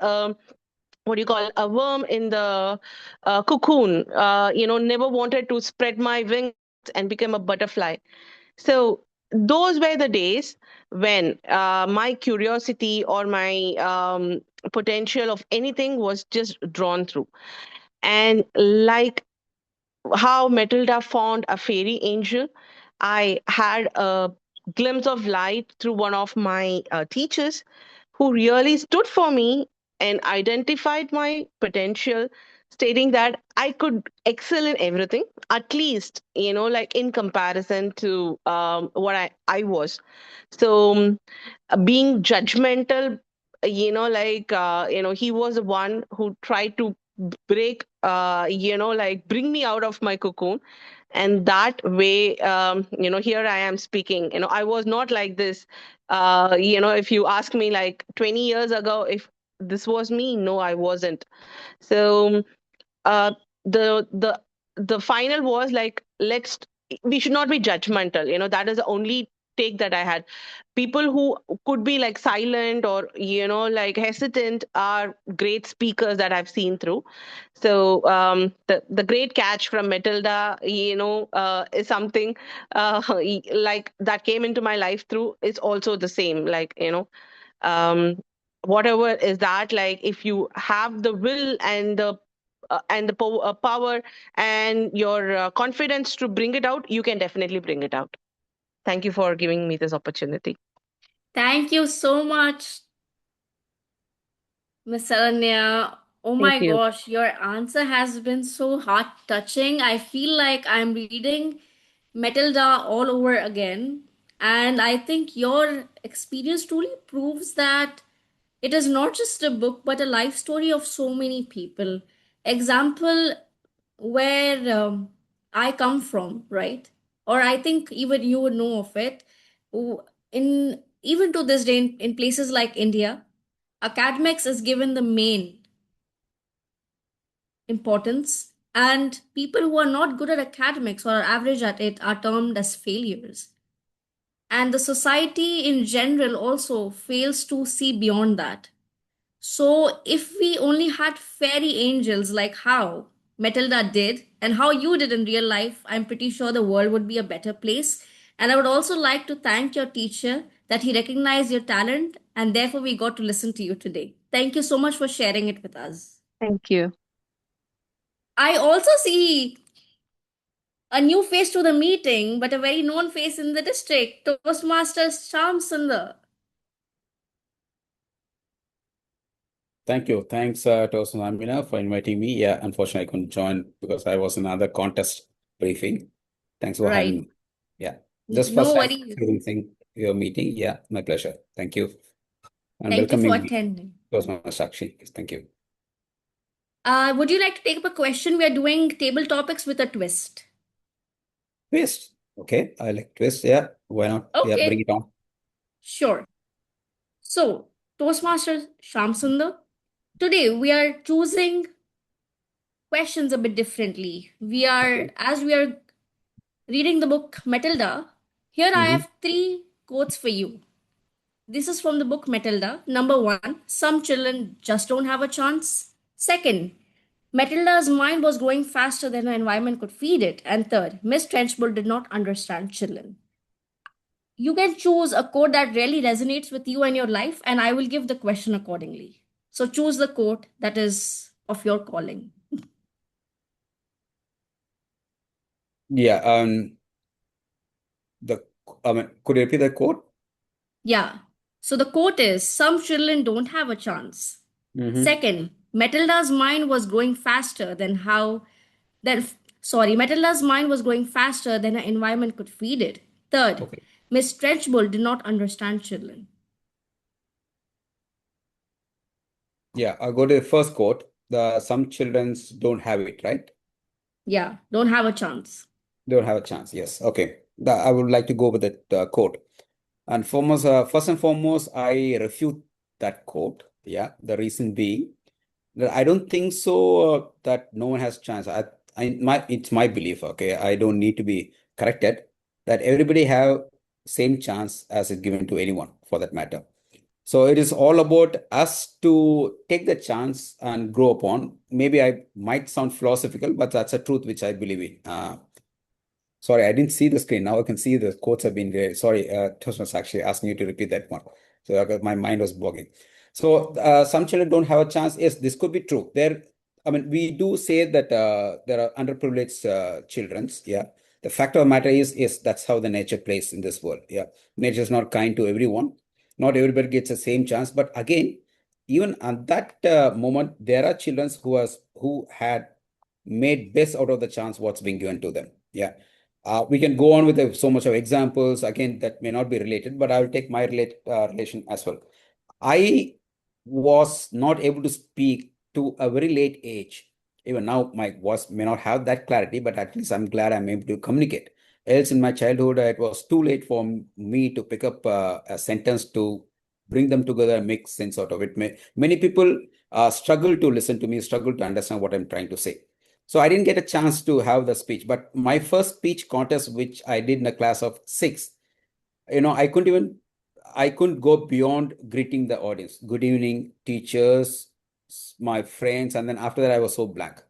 [SPEAKER 3] what do you call a worm in the cocoon, never wanted to spread my wings and become a butterfly. So those were the days when my curiosity or my potential of anything was just drawn through. And like how Matilda found a fairy angel, I had a glimpse of light through one of my teachers who really stood for me and identified my potential, stating that I could excel in everything, at least, like in comparison to what I was. So, being judgmental, he was the one who tried to break, like bring me out of my cocoon. And that way, here I am speaking. I was not like this. If you ask me like 20 years ago, if this was me, no, I wasn't. So uh, the the final was like, we should not be judgmental. That is the only take that I had. People who could be like silent or like hesitant are great speakers that I've seen through. So the great catch from Matilda, is something like that came into my life through. Is also the same, like um whatever is that, like if you have the will and the power and your confidence to bring it out, you can definitely bring it out. Thank you for giving me this opportunity.
[SPEAKER 1] Thank you so much, Miss Saranya. Oh
[SPEAKER 3] Thank
[SPEAKER 1] my
[SPEAKER 3] you.
[SPEAKER 1] gosh, your answer has been so heart touching. I feel like I'm reading Matilda all over again. And I think your experience truly proves that it is not just a book, but a life story of so many people. Example where I come from, right? Or I think even you would know of it. In even to this day, in places like India, Academics is given the main importance, and people who are not good at academics or are average at it are termed as failures. And the society in general also fails to see beyond that. So, if we only had fairy angels like how Matilda did and how you did in real life, I'm pretty sure the world would be a better place. And I would also like to thank your teacher that he recognized your talent and therefore we got to listen to you today. Thank you so much for sharing it with us.
[SPEAKER 3] Thank you.
[SPEAKER 1] I also see a new face to the meeting, but a very known face in the district, Toastmaster Sham Sundar.
[SPEAKER 9] Thank you. Thanks to Amina for inviting me. Yeah, unfortunately, I couldn't join because I was in another contest briefing. Thanks for having
[SPEAKER 1] Right.
[SPEAKER 9] me. Yeah, just
[SPEAKER 1] No
[SPEAKER 9] first time
[SPEAKER 1] worries.
[SPEAKER 9] experiencing your meeting. Yeah, my pleasure. Thank you. And
[SPEAKER 1] Thank you for
[SPEAKER 9] welcoming me.
[SPEAKER 1] attending.
[SPEAKER 9] Toastmaster Shakshi. Yes, thank you.
[SPEAKER 1] Would you like to take up a question? We are doing table topics with a twist.
[SPEAKER 9] Twist. Okay, I like twist. Yeah, why not? Yeah, bring
[SPEAKER 1] Okay,
[SPEAKER 9] it on.
[SPEAKER 1] sure. So, Toastmaster Shamsundar, today we are choosing questions a bit differently.
[SPEAKER 9] Okay.
[SPEAKER 1] As we are reading the book Matilda, here I
[SPEAKER 9] Mm-hmm.
[SPEAKER 1] have three quotes for you. This is from the book Matilda. Number one, some children just don't have a chance. Second, Matilda's mind was growing faster than her environment could feed it. And third, Miss Trenchbull did not understand children. You can choose a quote that really resonates with you and your life, and I will give the question accordingly. So choose the quote that is of your calling.
[SPEAKER 9] Yeah. The could you repeat the quote?
[SPEAKER 1] Yeah. So the quote is some children don't have a chance.
[SPEAKER 9] Mm-hmm.
[SPEAKER 1] Second, Matilda's mind was growing faster than how then sorry, Matilda's mind was growing faster than her environment could feed it. Third,
[SPEAKER 9] Okay.
[SPEAKER 1] Miss Trenchbull did not understand children.
[SPEAKER 9] Yeah, I'll go to the first quote. The some childrens don't have it, right?
[SPEAKER 1] Yeah, don't have a chance.
[SPEAKER 9] They don't have a chance. Yes. Okay. I would like to go with that quote. And foremost, first and foremost, I refute that quote. Yeah. The reason being that I don't think so that no one has chance. It's my belief. Okay. I don't need to be corrected that everybody have same chance as is given to anyone for that matter. So it is all about us to take the chance and grow upon. Maybe I might sound philosophical, but that's a truth which I believe in. Sorry, I didn't see the screen. Now I can see the quotes have been there. Sorry, Tosh was actually asking you to repeat that one. So my mind was blogging. So some children don't have a chance. Yes, this could be true. I mean, we do say that there are underprivileged childrens. Yeah. The fact of the matter is, yes, that's how the nature plays in this world. Yeah. Nature is not kind to everyone. Not everybody gets the same chance. But again, even at that moment, there are children who had made best out of the chance what's being given to them. Yeah. We can go on with so much of examples. Again, that may not be related, but I will take my relation as well. I was not able to speak to a very late age. Even now, my voice may not have that clarity, but at least I'm glad I'm able to communicate. Else, in my childhood, it was too late for me to pick up a sentence to bring them together and make sense out of it. Many people struggle to listen to me, struggle to understand what I'm trying to say. So I didn't get a chance to have the speech. But my first speech contest, which I did in a class of 6, I couldn't go beyond greeting the audience. Good evening, teachers, my friends. And then after that, I was so blank.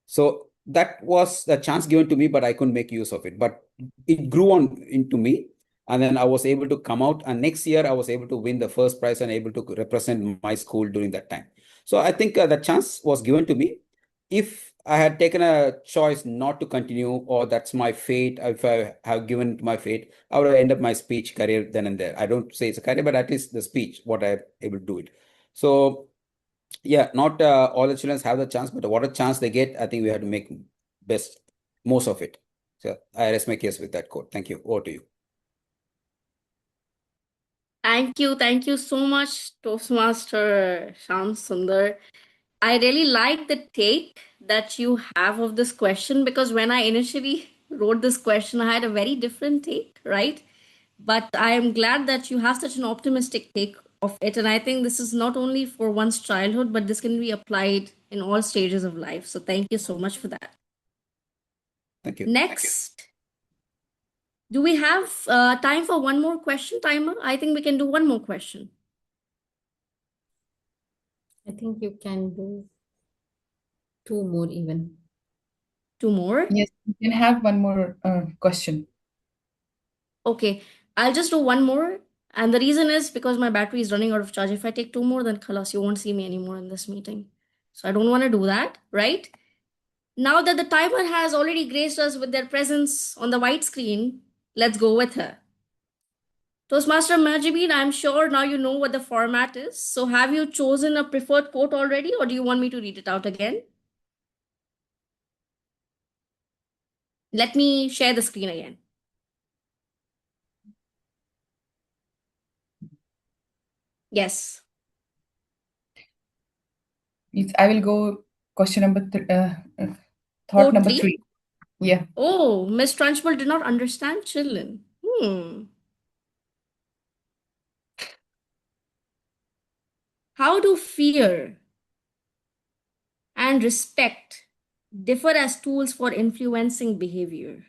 [SPEAKER 9] So that was the chance given to me, but I couldn't make use of it. But it grew on into me. And then I was able to come out. And next year, I was able to win the first prize and able to represent my school during that time. So I think the chance was given to me. If I had taken a choice not to continue, or that's my fate, if I have given to my fate, I would have ended up my speech career then and there. I don't say it's a career, but at least the speech, what I'm able to do it. So yeah, not all the children have the chance, but what a chance they get, I think we have to make best most of it. So I rest my case with that quote. Thank you. Over to you.
[SPEAKER 1] Thank you so much, Toastmaster Sham Sundar. I really like the take that you have of this question because when I initially wrote this question, I had a very different take, right? But I am glad that you have such an optimistic take of it. And I think this is not only for one's childhood, but this can be applied in all stages of life. So thank you so much for that.
[SPEAKER 9] Thank you.
[SPEAKER 1] Next, do we have time for one more question, timer? I think we can do one more question.
[SPEAKER 6] I think you can do two more even.
[SPEAKER 1] Two more?
[SPEAKER 5] Yes, you can have one more question.
[SPEAKER 1] Okay, I'll just do one more. And the reason is because my battery is running out of charge. If I take two more, then khalas, you won't see me anymore in this meeting. So I don't want to do that, right? Now that the timer has already graced us with their presence on the white screen, let's go with her. Toastmaster Majibin, I'm sure now you know what the format is. So have you chosen a preferred quote already, or do you want me to read it out again? Let me share the screen again. Yes.
[SPEAKER 5] I will go question number thought
[SPEAKER 1] Quote
[SPEAKER 5] number
[SPEAKER 1] 3.
[SPEAKER 5] 3. Yeah.
[SPEAKER 1] Oh, Miss Trunchbull did not understand children. How do fear and respect differ as tools for influencing behavior?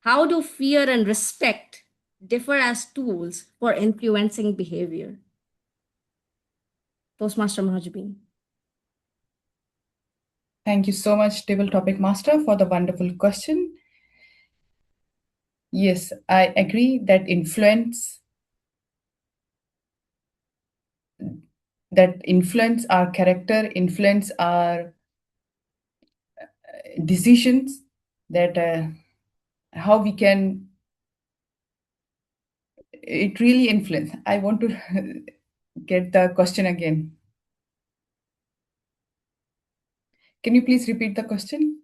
[SPEAKER 1] How do fear and respect differ as tools for influencing behavior? Toastmaster Mahajibin.
[SPEAKER 5] Thank you so much, Table Topic Master, for the wonderful question. Yes, I agree that influence our character, influence our decisions, that how we can, it really influence. I want to get the question again. Can you please repeat the question?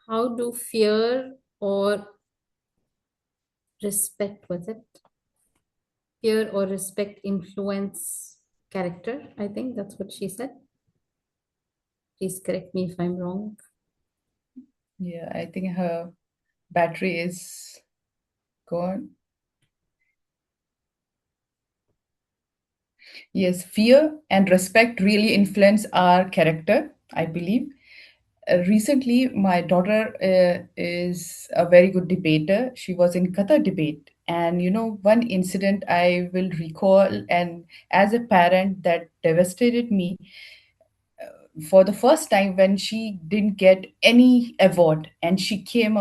[SPEAKER 6] How do fear or respect, was it? Fear or respect influence character? I think that's what she said. Please correct me if I'm wrong.
[SPEAKER 5] Yeah, I think her battery is gone. Yes, fear and respect really influence our character, I believe. Recently, my daughter is a very good debater. She was in Qatar debate. And one incident I will recall, and as a parent, that devastated me for the first time when she didn't get any award, and she came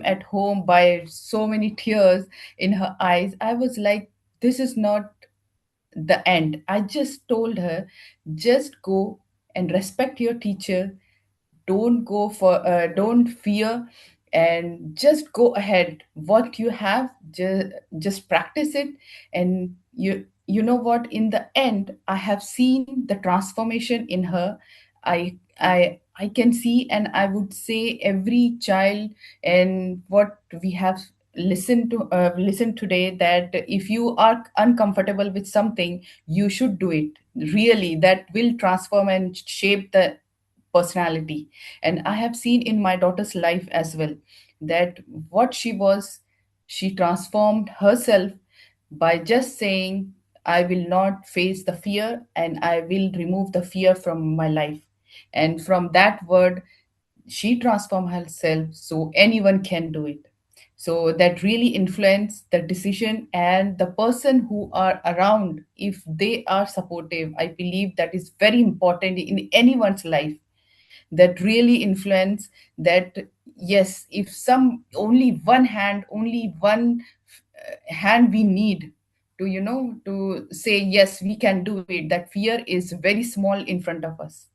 [SPEAKER 5] at home by so many tears in her eyes. I was like, this is not the end. I just told her, just go and respect your teacher. Don't fear, and just go ahead. What you have, just practice it. And you know what, in the end, I have seen the transformation in her. I can see, and I would say every child, and what we have listened today, that if you are uncomfortable with something, you should do it. Really, that will transform and shape the personality. And I have seen in my daughter's life as well, that what she was, she transformed herself by just saying, I will not face the fear, and I will remove the fear from my life. And from that word, she transformed herself, so anyone can do it. So that really influence the decision, and the person who are around, if they are supportive, I believe that is very important in anyone's life. That really influence, that yes, if some only one hand, only one hand we need to to say yes, we can do it, that fear is very small in front of us.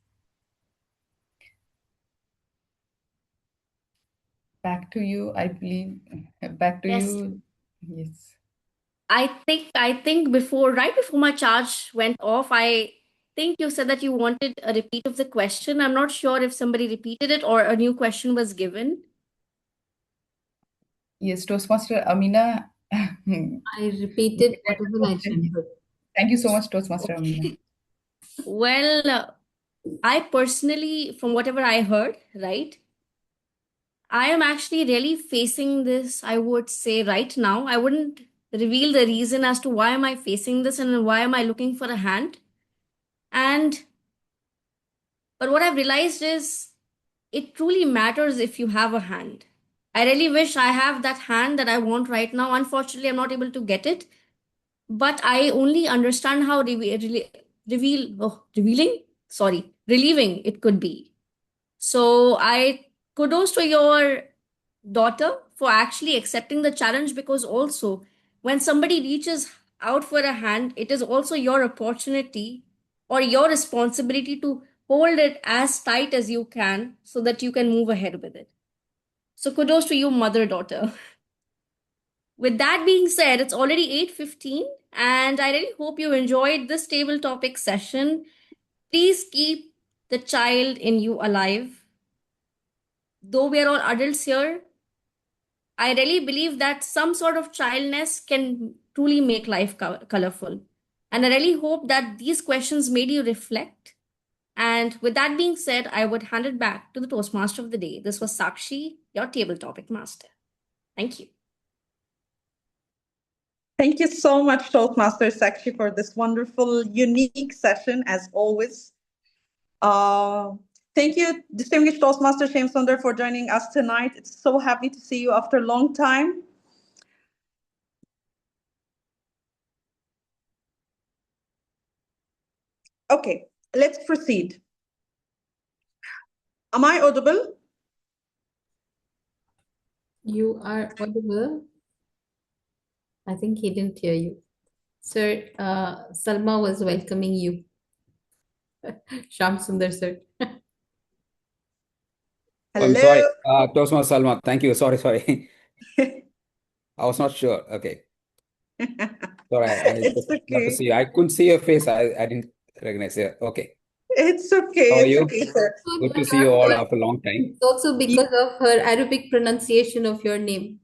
[SPEAKER 5] Back to you, I believe. Back to
[SPEAKER 1] Yes.
[SPEAKER 5] you. Yes.
[SPEAKER 1] I think right before my charge went off, I think you said that you wanted a repeat of the question. I'm not sure if somebody repeated it or a new question was given.
[SPEAKER 5] Yes, Toastmaster Amina.
[SPEAKER 6] I repeated whatever I remembered.
[SPEAKER 5] Thank you so much, Toastmaster Amina.
[SPEAKER 1] Well, I personally, from whatever I heard, right, I am actually really facing this, I would say, right now. I wouldn't reveal the reason as to why am I facing this and why am I looking for a hand. And but what I've realized is it truly matters if you have a hand. I really wish I have that hand that I want right now. Unfortunately, I'm not able to get it. But I only understand how relieving it could be. So I kudos to your daughter for actually accepting the challenge, because also when somebody reaches out for a hand, it is also your opportunity or your responsibility to hold it as tight as you can so that you can move ahead with it. So kudos to you, mother daughter. With that being said, it's already 8:15 and I really hope you enjoyed this table topic session. Please keep the child in you alive. Though we are all adults here, I really believe that some sort of childness can truly make life colorful. And I really hope that these questions made you reflect. And with that being said, I would hand it back to the Toastmaster of the day. This was Sakshi, your table topic master. Thank you.
[SPEAKER 4] Thank you so much, Toastmaster Sakshi, for this wonderful, unique session, as always. Uh, Thank you, distinguished Toastmaster Shem Sundar, for joining us tonight. It's so happy to see you after a long time. Okay, let's proceed. Am I audible?
[SPEAKER 6] You are audible. I think he didn't hear you. Sir, Salma was welcoming you. Sham Sundar, sir.
[SPEAKER 9] I'm
[SPEAKER 4] Hello.
[SPEAKER 9] sorry, Toastmaster Salma. Thank you. Sorry. I was not sure. Okay. Sorry, I
[SPEAKER 4] It's
[SPEAKER 9] just love to
[SPEAKER 4] okay.
[SPEAKER 9] see you. I couldn't see your face. I didn't recognize you. Okay.
[SPEAKER 4] It's okay.
[SPEAKER 9] How are
[SPEAKER 4] It's
[SPEAKER 9] you?
[SPEAKER 4] okay, sir.
[SPEAKER 9] Good to see you all after a long time.
[SPEAKER 6] It's also because of her Arabic pronunciation of your name.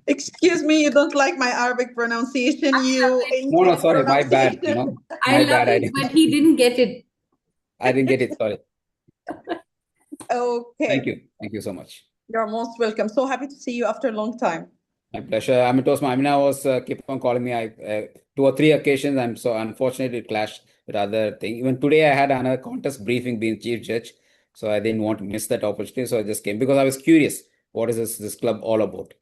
[SPEAKER 4] Excuse me, you don't like my Arabic pronunciation, you
[SPEAKER 9] No,
[SPEAKER 4] Indian
[SPEAKER 9] sorry, my bad.
[SPEAKER 4] pronunciation.
[SPEAKER 6] I
[SPEAKER 9] My
[SPEAKER 6] love
[SPEAKER 9] bad.
[SPEAKER 6] it, but he didn't get it.
[SPEAKER 9] I didn't get it. Sorry.
[SPEAKER 4] Okay,
[SPEAKER 9] Thank you so much.
[SPEAKER 4] you're most welcome. So happy to see you after a long time.
[SPEAKER 9] My pleasure. I'm Toastma. Amina was keep on calling me. I 2 or 3 occasions. I'm so unfortunately it clashed with other thing. Even today I had another contest briefing being chief judge, so I didn't want to miss that opportunity. So I just came because I was curious. What is this club all about?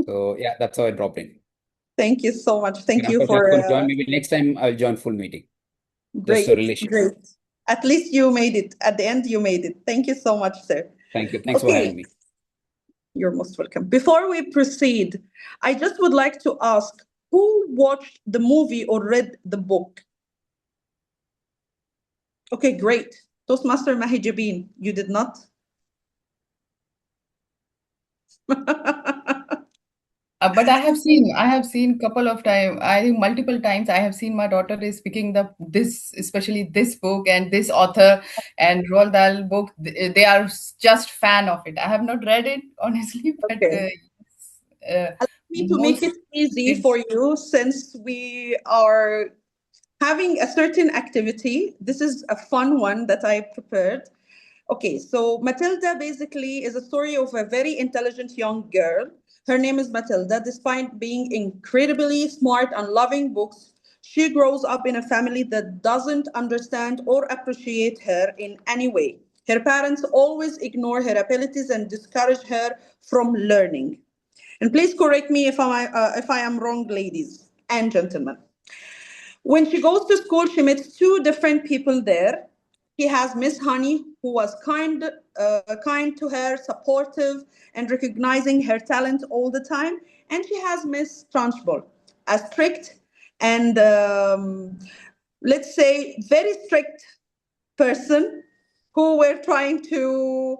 [SPEAKER 9] So yeah, that's how I dropped in.
[SPEAKER 4] Thank you so much. Thank
[SPEAKER 9] And
[SPEAKER 4] you
[SPEAKER 9] unfortunately, I
[SPEAKER 4] for
[SPEAKER 9] couldn't join. Maybe next time I'll join full meeting. Just
[SPEAKER 4] great,
[SPEAKER 9] a relation.
[SPEAKER 4] great. At least you made it. At the end, you made it. Thank you so much, sir.
[SPEAKER 9] Thank you. Thanks for having me.
[SPEAKER 4] You're most welcome. Before we proceed, I just would like to ask who watched the movie or read the book? Okay, great. Toastmaster Mahijabin, you did not?
[SPEAKER 5] But I have seen couple of times, I think multiple times, I have seen my daughter is picking up this, especially this book and this author and Roald Dahl book. They are just fan of it. I have not read it, honestly, but
[SPEAKER 4] Okay. Allow me to make
[SPEAKER 5] most
[SPEAKER 4] it easy
[SPEAKER 5] kids.
[SPEAKER 4] for you since we are having a certain activity. This is a fun one that I prepared. Okay, so Matilda basically is a story of a very intelligent young girl. Her name is Matilda. Despite being incredibly smart and loving books, she grows up in a family that doesn't understand or appreciate her in any way. Her parents always ignore her abilities and discourage her from learning. And please correct me if I am wrong, ladies and gentlemen. When she goes to school, she meets 2 different people there. She has Miss Honey, who was kind to her, supportive, and recognizing her talent all the time. And she has Miss Trunchbull, a strict and let's say very strict person who were trying to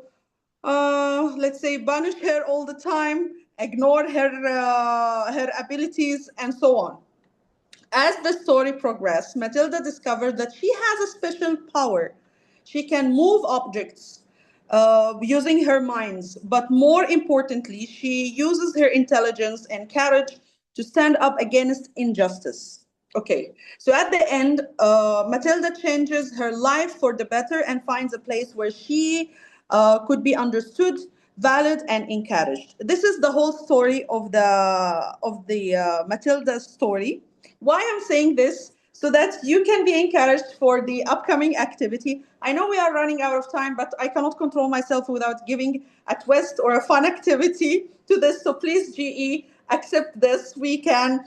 [SPEAKER 4] let's say banish her all the time, ignore her abilities, and so on. As the story progressed, Matilda discovered that she has a special power. She can move objects using her minds, but more importantly, she uses her intelligence and courage to stand up against injustice. Okay, so at the end, Matilda changes her life for the better and finds a place where she could be understood, valid, and encouraged. This is the whole story of the Matilda story. Why I'm saying this? So that you can be encouraged for the upcoming activity. I know we are running out of time, but I cannot control myself without giving a twist or a fun activity to this. So please, GE, accept this. We can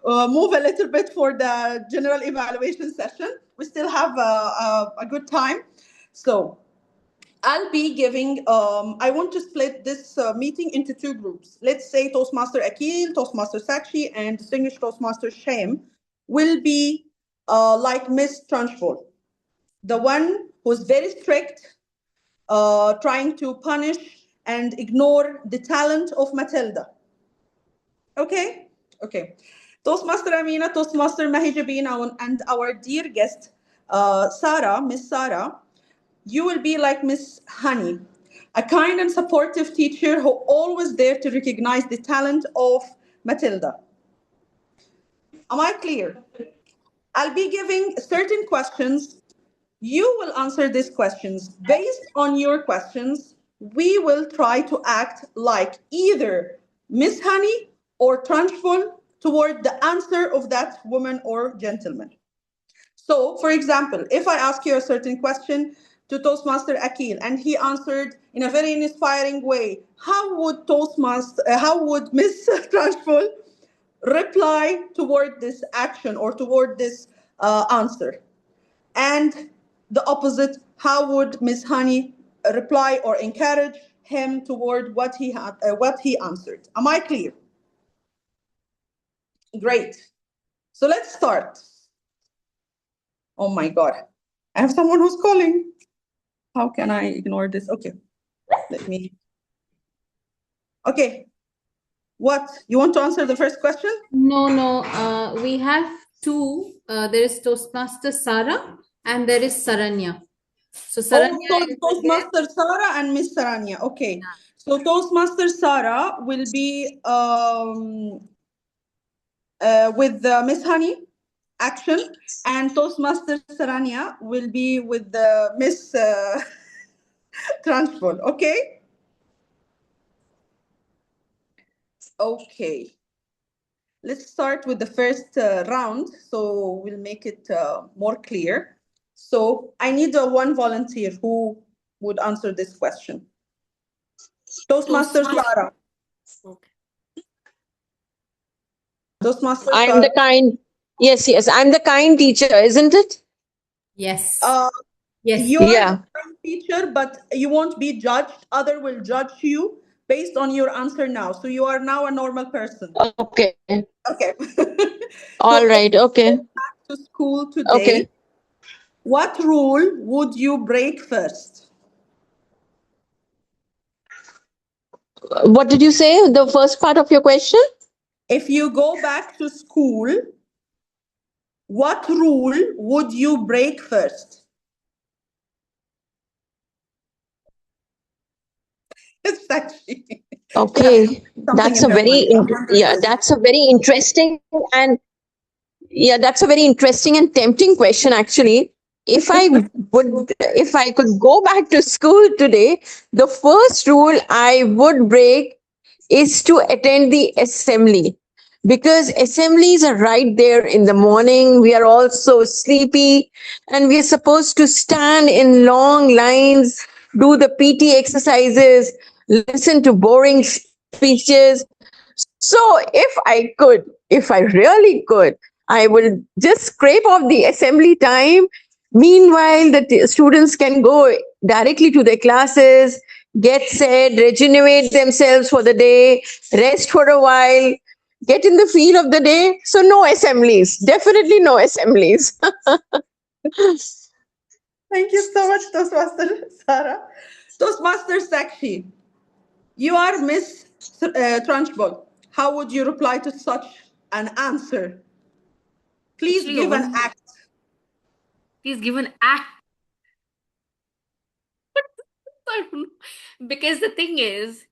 [SPEAKER 4] move a little bit for the general evaluation session. We still have a good time. So I'll be giving, I want to split this meeting into two groups. Let's say Toastmaster Akil, Toastmaster Sakshi, and Distinguished Toastmaster Shem will be like Miss Trunchbull, the one who's very strict, trying to punish and ignore the talent of Matilda. Okay? Okay. Toastmaster Amina, Toastmaster Mahijabin, and our dear guest, Sara, Miss Sara, you will be like Miss Honey, a kind and supportive teacher who always there to recognize the talent of Matilda. Am I clear? I'll be giving certain questions. You will answer these questions. Based on your questions, we will try to act like either Miss Honey or Trunchbull toward the answer of that woman or gentleman. So, for example, if I ask you a certain question to Toastmaster Akil and he answered in a very inspiring way, how would Miss Trunchbull reply toward this action or toward this answer? And the opposite, how would Miss Honey reply or encourage him toward what he answered? Am I clear? Great. So let's start. Oh my God. I have someone who's calling. How can I ignore this? Okay. Let me. Okay. What? You want to answer the first question?
[SPEAKER 6] No. We have two. There is Toastmaster Sara and there is Saranya. So Saranya
[SPEAKER 4] Oh,
[SPEAKER 6] is
[SPEAKER 4] Toastmaster Sara and Miss Saranya. Okay. So Toastmaster Sara will be with Miss Honey action, and Toastmaster Saranya will be with the Miss Trunchbull. Okay. Okay. Let's start with the first round, so we'll make it more clear. So I need one volunteer who would answer this question. Toastmaster Sara.
[SPEAKER 1] Okay.
[SPEAKER 4] Toastmaster
[SPEAKER 10] I'm the
[SPEAKER 4] Sara.
[SPEAKER 10] kind, yes, I'm the kind teacher, isn't it?
[SPEAKER 6] yes.
[SPEAKER 1] Yes.
[SPEAKER 4] You are
[SPEAKER 10] Yeah.
[SPEAKER 4] the kind teacher, but you won't be judged. Other will judge you based on your answer now. So you are now a normal person.
[SPEAKER 10] Okay.
[SPEAKER 4] Okay.
[SPEAKER 10] All
[SPEAKER 4] So if
[SPEAKER 10] right.
[SPEAKER 4] you
[SPEAKER 10] Okay.
[SPEAKER 4] go back to school
[SPEAKER 10] Okay.
[SPEAKER 4] today, what rule would you break first?
[SPEAKER 10] What did you say? The first part of your question?
[SPEAKER 4] If you go back to school, what rule would you break first? It's actually, yeah,
[SPEAKER 10] Okay.
[SPEAKER 4] something in her mind. I'm wondering.
[SPEAKER 10] That's a very interesting and that's a very interesting and tempting question actually. If I could go back to school today, the first rule I would break is to attend the assembly, because assemblies are right there in the morning. We are all so sleepy and we are supposed to stand in long lines, do the PT exercises, listen to boring speeches. So if I really could, I will just scrape off the assembly time. Meanwhile, the students can go directly to their classes, get set, regenerate themselves for the day, rest for a while, get in the feel of the day. So no assemblies, definitely no assemblies.
[SPEAKER 4] Thank you so much, Toastmaster Sarah. Toastmaster Sakshi, you are Miss Trunchbull. How would you reply to such an answer? Please
[SPEAKER 1] Actually,
[SPEAKER 4] give an
[SPEAKER 1] all.
[SPEAKER 4] act.
[SPEAKER 1] Please give an act. I don't know. Because the thing is,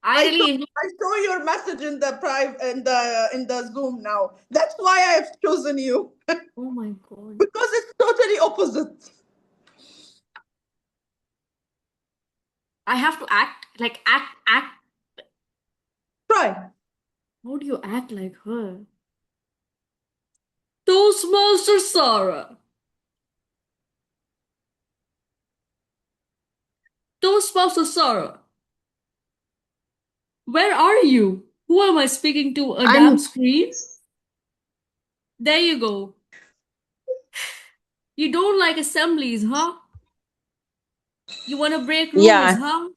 [SPEAKER 1] I
[SPEAKER 4] I saw,
[SPEAKER 1] really enjoy.
[SPEAKER 4] I saw your message in the in the Zoom now. That's why I have chosen you.
[SPEAKER 1] Oh my God.
[SPEAKER 4] Because it's totally opposite.
[SPEAKER 1] I have to act like act.
[SPEAKER 4] Try.
[SPEAKER 1] How do you act like her? Toastmaster Sara. Toastmaster Sara. Where are you? Who am I speaking to? A damn
[SPEAKER 10] I'm
[SPEAKER 1] screen? There you go. You don't like assemblies, huh? You want to break rules,
[SPEAKER 10] yeah.
[SPEAKER 1] huh?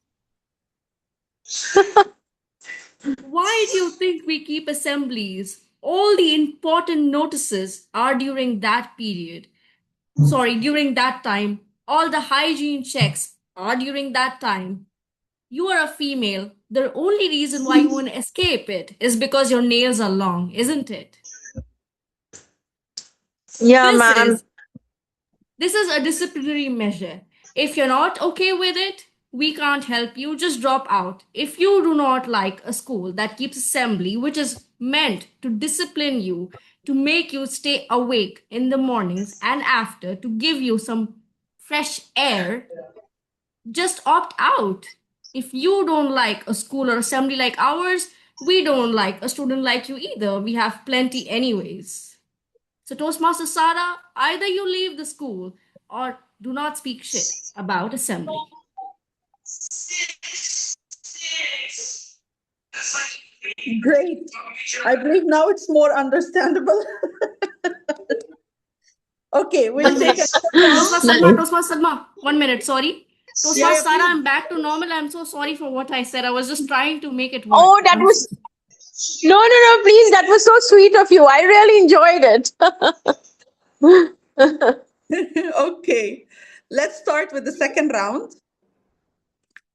[SPEAKER 1] Why do you think we keep assemblies? All the important notices are during that period. Sorry, during that time. All the hygiene checks are during that time. You are a female. The only reason why you want to escape it is because your nails are long, isn't it?
[SPEAKER 10] Yeah,
[SPEAKER 1] This
[SPEAKER 10] ma'am.
[SPEAKER 1] is This is a disciplinary measure. If you're not okay with it, we can't help you. Just drop out. If you do not like a school that keeps assembly, which is meant to discipline you, to make you stay awake in the mornings and after, to give you some fresh air, just opt out. If you don't like a school or assembly like ours, we don't like a student like you either. We have plenty, anyways. So, Toastmaster Sara, either you leave the school or do not speak shit about assembly.
[SPEAKER 4] Great. I believe now it's more understandable. Okay, we'll take another round.
[SPEAKER 1] Toastmaster Salma, 1 minute, sorry.
[SPEAKER 4] Yeah,
[SPEAKER 1] Toastmaster
[SPEAKER 4] yeah,
[SPEAKER 1] Sara,
[SPEAKER 4] please.
[SPEAKER 1] I'm back to normal. I'm so sorry for what I said. I was just trying to make it work.
[SPEAKER 10] Oh, that was no, no, no, please. That was so sweet of you. I really enjoyed it.
[SPEAKER 4] Okay, let's start with the second round.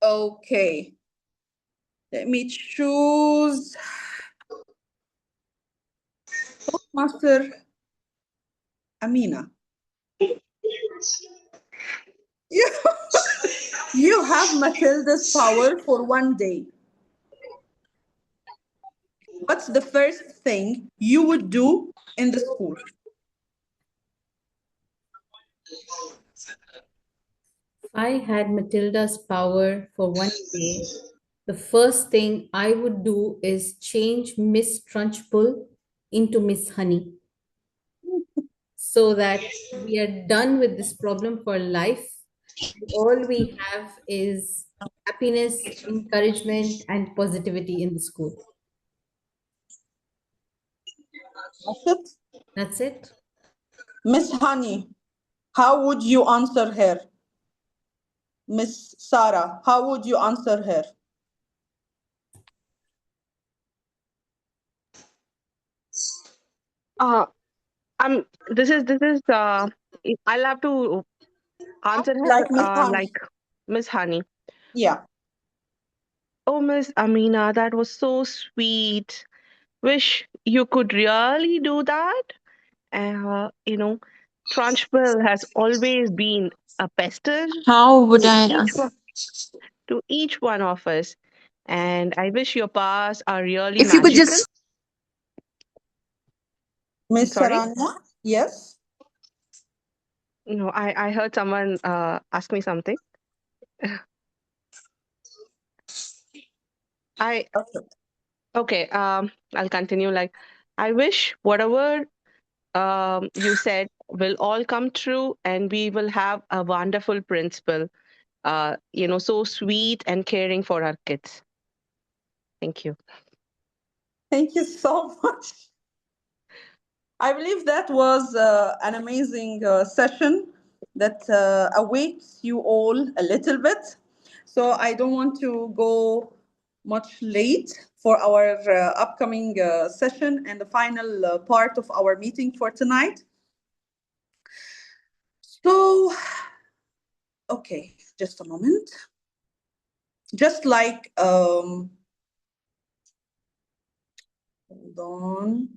[SPEAKER 4] Okay, let me choose Master Amina. You, you have Matilda's power for 1 day. What's the first thing you would do in the school?
[SPEAKER 6] If I had Matilda's power for 1 day, the first thing I would do is change Miss Trunchbull into Miss Honey so that we are done with this problem for life. All we have is happiness, encouragement, and positivity in the school.
[SPEAKER 4] That's it.
[SPEAKER 6] That's it.
[SPEAKER 4] Miss Honey, how would you answer her? Miss Sarah, how would you answer her?
[SPEAKER 3] Uh, this is I'll have to answer
[SPEAKER 4] Like
[SPEAKER 3] her
[SPEAKER 4] Miss Honey.
[SPEAKER 3] like Miss Honey.
[SPEAKER 4] Yeah.
[SPEAKER 3] Oh, Miss Amina, that was so sweet. Wish you could really do that. You know, Trunchbull has always been a pester
[SPEAKER 10] How would
[SPEAKER 3] to
[SPEAKER 10] I
[SPEAKER 3] each
[SPEAKER 10] answer?
[SPEAKER 3] one to each one of us. And I wish your powers are really
[SPEAKER 10] If you could
[SPEAKER 3] magical.
[SPEAKER 10] just
[SPEAKER 3] I'm
[SPEAKER 4] Miss
[SPEAKER 3] sorry.
[SPEAKER 4] Saranya? Yes.
[SPEAKER 3] No, I heard someone ask me something. I Okay. I'll continue. Like, I wish whatever you said will all come true, and we will have a wonderful principal. So sweet and caring for our kids. Thank you.
[SPEAKER 4] Thank you so much. I believe that was an amazing session that awaits you all a little bit. So I don't want to go much late for our upcoming session and the final part of our meeting for tonight. So, okay, just a moment. Just like, hold on.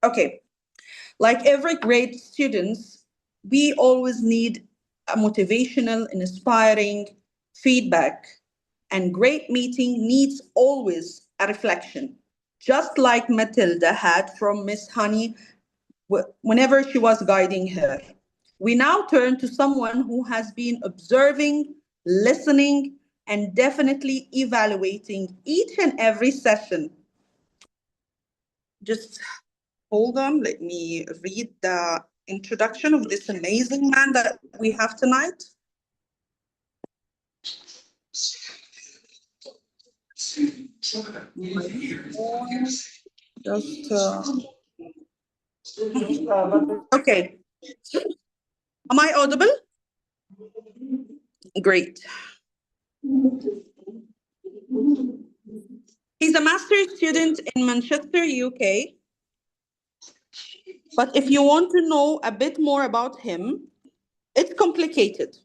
[SPEAKER 4] Okay, like every great students, we always need a motivational, inspiring feedback. And great meeting needs always a reflection, just like Matilda had from Miss Honey whenever she was guiding her. We now turn to someone who has been observing, listening, and definitely evaluating each and every session. Just hold on, let me read the introduction of this amazing man that we have tonight. Just okay. Am I audible? Great. He's a master's student in Manchester, UK. But if you want to know a bit more about him, it's complicated.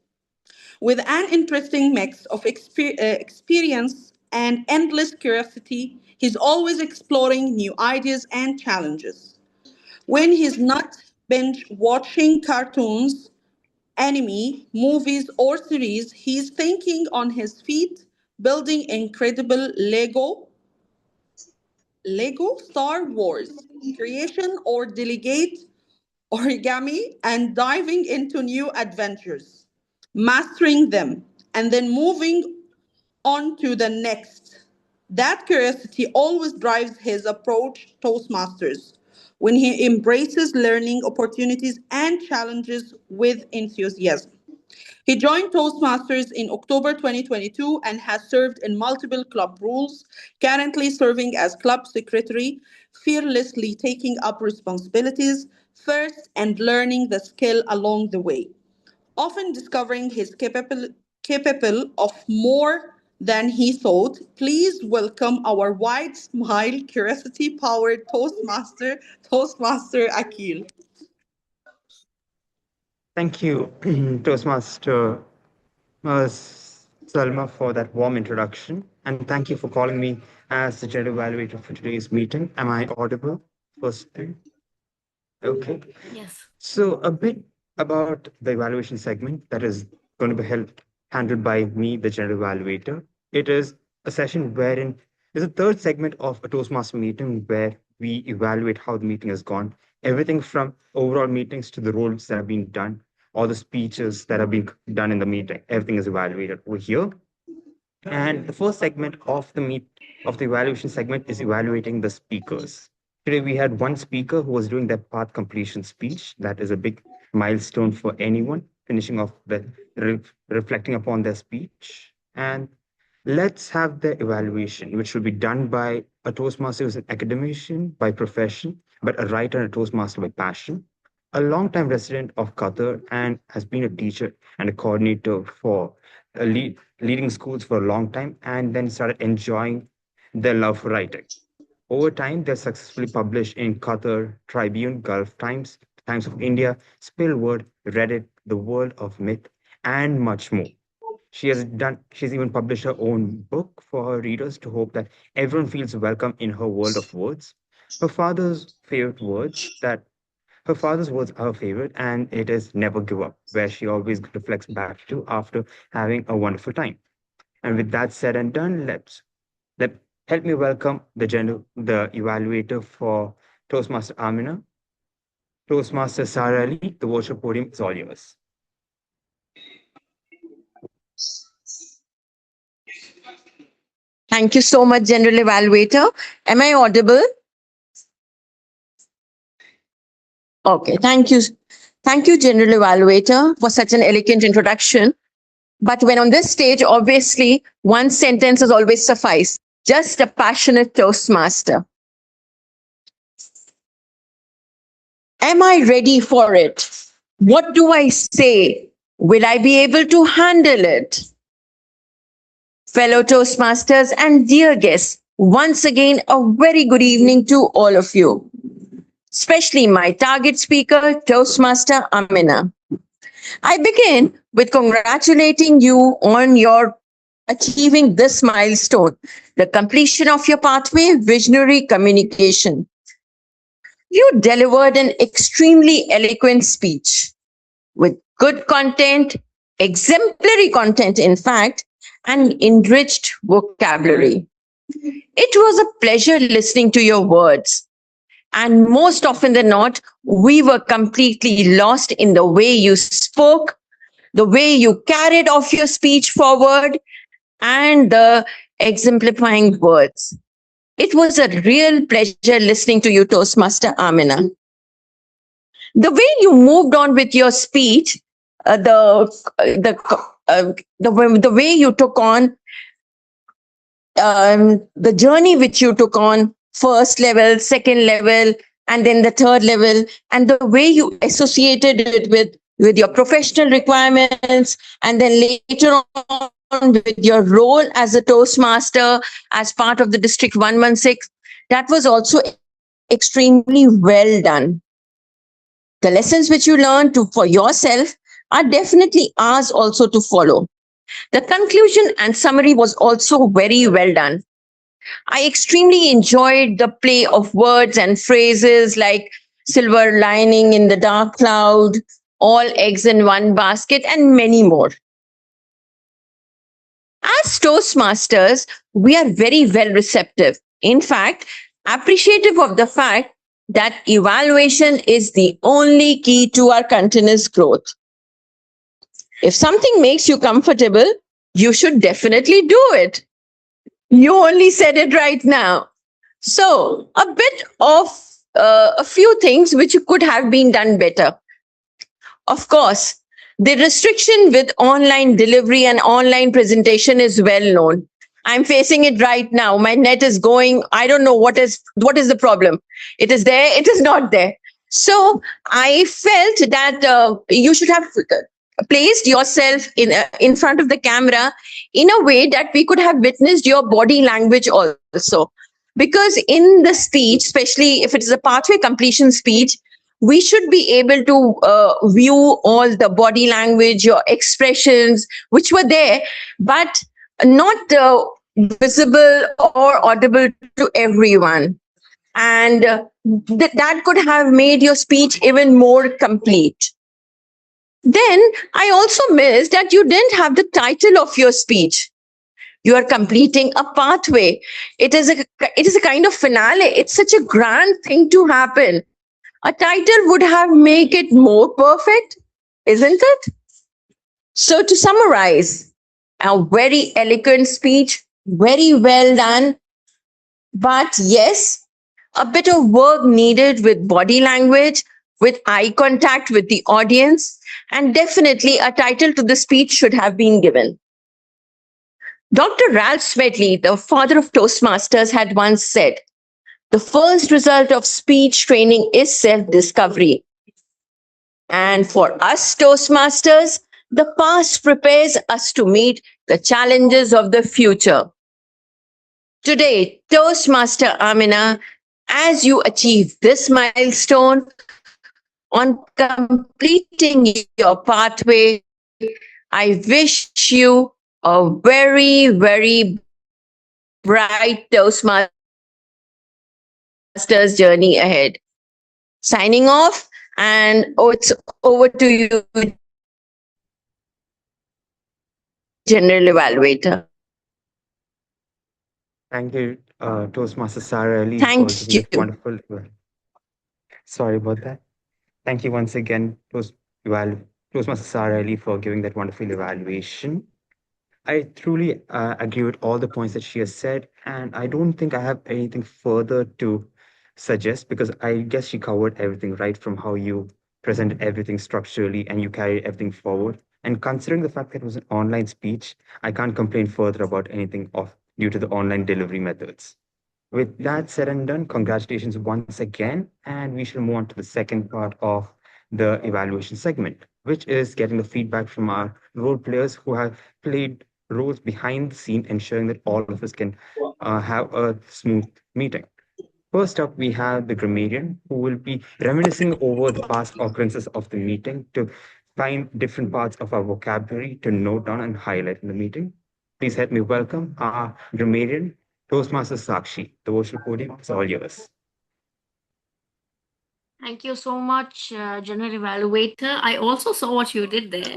[SPEAKER 4] With an interesting mix of experience and endless curiosity, he's always exploring new ideas and challenges. When he's not binge watching cartoons, anime, movies, or series, he's thinking on his feet, building incredible Lego Star Wars creation or delegate origami and diving into new adventures, mastering them, and then moving on to the next. That curiosity always drives his approach Toastmasters when he embraces learning opportunities and challenges with enthusiasm. He joined Toastmasters in October 2022 and has served in multiple club roles, currently serving as club secretary, fearlessly taking up responsibilities first and learning the skill along the way, often discovering he's capable of more than he thought. Please welcome our wide smile, curiosity powered Toastmaster Akil.
[SPEAKER 8] Thank you, Toastmaster Salma, for that warm introduction. And thank you for calling me as the gender evaluator for today's meeting. Am I audible? First thing. Okay.
[SPEAKER 1] Yes.
[SPEAKER 8] So a bit about the evaluation segment that is going to be handled by me, the general evaluator. It is a session wherein there's a third segment of a Toastmaster meeting where we evaluate how the meeting has gone. Everything from overall meetings to the roles that have been done, all the speeches that have been done in the meeting. Everything is evaluated over here. And the first segment of the evaluation segment is evaluating the speakers. Today we had one speaker who was doing their path completion speech. That is a big milestone for anyone finishing off reflecting upon their speech. And let's have the evaluation, which will be done by a Toastmaster who's an academician by profession, but a writer and a Toastmaster by passion, a longtime resident of Qatar and has been a teacher and a coordinator for leading schools for a long time, and then started enjoying their love for writing. Over time, they're successfully published in Qatar, Tribune, Gulf Times, Times of India, Spillword, Reddit, The World of Myth, and much more. She's even published her own book for her readers to hope that everyone feels welcome in her world of words. Her father's favorite words that her father's words are her favorite, and it is never give up, where she always reflects back to after having a wonderful time. And with that said and done, let help me welcome the evaluator for Toastmaster Amina, Toastmaster Sara Ali. The virtual podium is all yours.
[SPEAKER 10] Thank you so much, General Evaluator. Am I audible? Okay, thank you. Thank you, General Evaluator, for such an elegant introduction. But when on this stage, obviously, one sentence has always sufficed. Just a passionate Toastmaster. Am I ready for it? What do I say? Will I be able to handle it? Fellow Toastmasters and dear guests, once again, a very good evening to all of you, especially my target speaker, Toastmaster Amina. I begin with congratulating you on your achieving this milestone, the completion of your pathway, visionary communication. You delivered an extremely eloquent speech with good content, exemplary content, in fact, and enriched vocabulary. It was a pleasure listening to your words. And most often than not, we were completely lost in the way you spoke, the way you carried off your speech forward, and the exemplifying words. It was a real pleasure listening to you, Toastmaster Amina. The way you moved on with your speech, the way you took on the journey which you took on, first level, second level, and then the third level, and the way you associated it with your professional requirements, and then later on with your role as a Toastmaster, as part of the District 116, that was also extremely well done. The lessons which you learned for yourself are definitely ours also to follow. The conclusion and summary was also very well done. I extremely enjoyed the play of words and phrases like silver lining in the dark cloud, all eggs in one basket, and many more. As Toastmasters, we are very well receptive. In fact, appreciative of the fact that evaluation is the only key to our continuous growth. If something makes you comfortable, you should definitely do it. You only said it right now. So, a bit of a few things which could have been done better. Of course, the restriction with online delivery and online presentation is well known. I'm facing it right now. My net is going. I don't know what is the problem. It is there. It is not there. So I felt that you should have placed yourself in front of the camera in a way that we could have witnessed your body language also. Because in the speech, especially if it is a pathway completion speech, we should be able to view all the body language, your expressions, which were there, but not visible or audible to everyone. And that could have made your speech even more complete. Then I also missed that you didn't have the title of your speech. You are completing a pathway. It is a kind of finale. It's such a grand thing to happen. A title would have made it more perfect, isn't it? So to summarize, a very eloquent speech, very well done, but yes, a bit of work needed with body language, with eye contact with the audience, and definitely a title to the speech should have been given. Dr. Ralph Smedley, the father of Toastmasters, had once said, "The first result of speech training is self-discovery." And for us Toastmasters, the past prepares us to meet the challenges of the future. Today, Toastmaster Amina, as you achieve this milestone on completing your pathway, I wish you a very, very bright Toastmasters journey ahead. Signing off, and it's over to you, General Evaluator.
[SPEAKER 8] Thank you, Toastmaster Sara Ali, for
[SPEAKER 10] Thank
[SPEAKER 8] giving
[SPEAKER 10] you.
[SPEAKER 8] that wonderful. Sorry about that. Thank you once again, Toastmaster Sara Ali, for giving that wonderful evaluation. I truly agree with all the points that she has said, and I don't think I have anything further to suggest because I guess she covered everything right from how you presented everything structurally and you carried everything forward. And considering the fact that it was an online speech, I can't complain further about anything of due to the online delivery methods. With that said and done, congratulations once again, and we shall move on to the second part of the evaluation segment, which is getting the feedback from our role players who have played roles behind the scene, ensuring that all of us can have a smooth meeting. First up, we have the grammarian who will be reminiscing over the past occurrences of the meeting to find different parts of our vocabulary to note down and highlight in the meeting. Please help me welcome our grammarian, Toastmaster Sakshi. The virtual podium is all yours.
[SPEAKER 1] Thank you so much, General Evaluator. I also saw what you did there.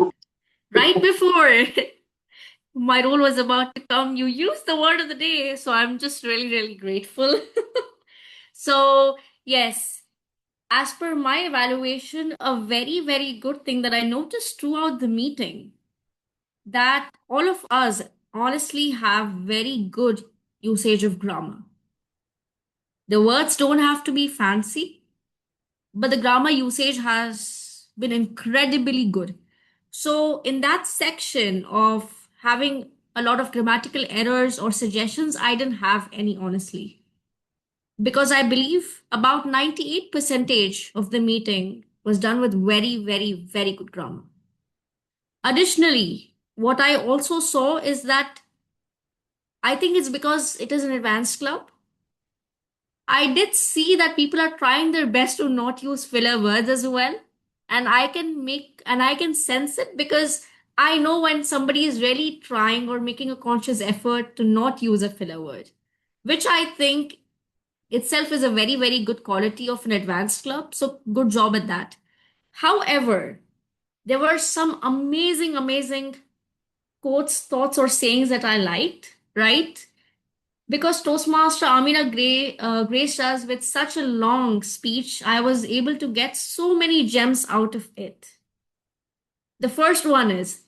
[SPEAKER 1] Right before my role was about to come, you used the word of the day. So I'm just really, really grateful. So, yes, as per my evaluation, a very, very good thing that I noticed throughout the meeting that all of us honestly have very good usage of grammar. The words don't have to be fancy, but the grammar usage has been incredibly good. So, in that section of having a lot of grammatical errors or suggestions, I didn't have any, honestly, because I believe about 98 percentage of the meeting was done with very, very, very good grammar. Additionally, what I also saw is that I think it's because it is an advanced club. I did see that people are trying their best to not use filler words as well. And I can sense it because I know when somebody is really trying or making a conscious effort to not use a filler word, which I think itself is a very, very good quality of an advanced club. So good job at that. However, there were some amazing, amazing quotes, thoughts, or sayings that I liked, right? Because Toastmaster Amina graced us with such a long speech, I was able to get so many gems out of it. The first one is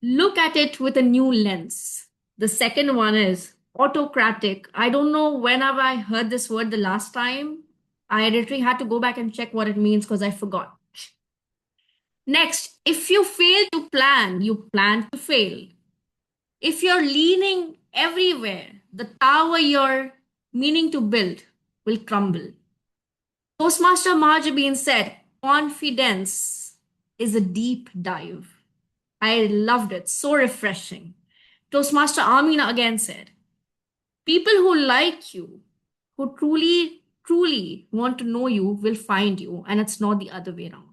[SPEAKER 1] look at it with a new lens. The second one is autocratic. I don't know when have I heard this word the last time. I literally had to go back and check what it means because I forgot. Next, if you fail to plan, you plan to fail. If you're leaning everywhere, the tower you're meaning to build will crumble. Toastmaster Marjabeen said, confidence is a deep dive. I loved it, so refreshing. Toastmaster Amina again said, people who like you, who truly, truly want to know you, will find you, and it's not the other way around.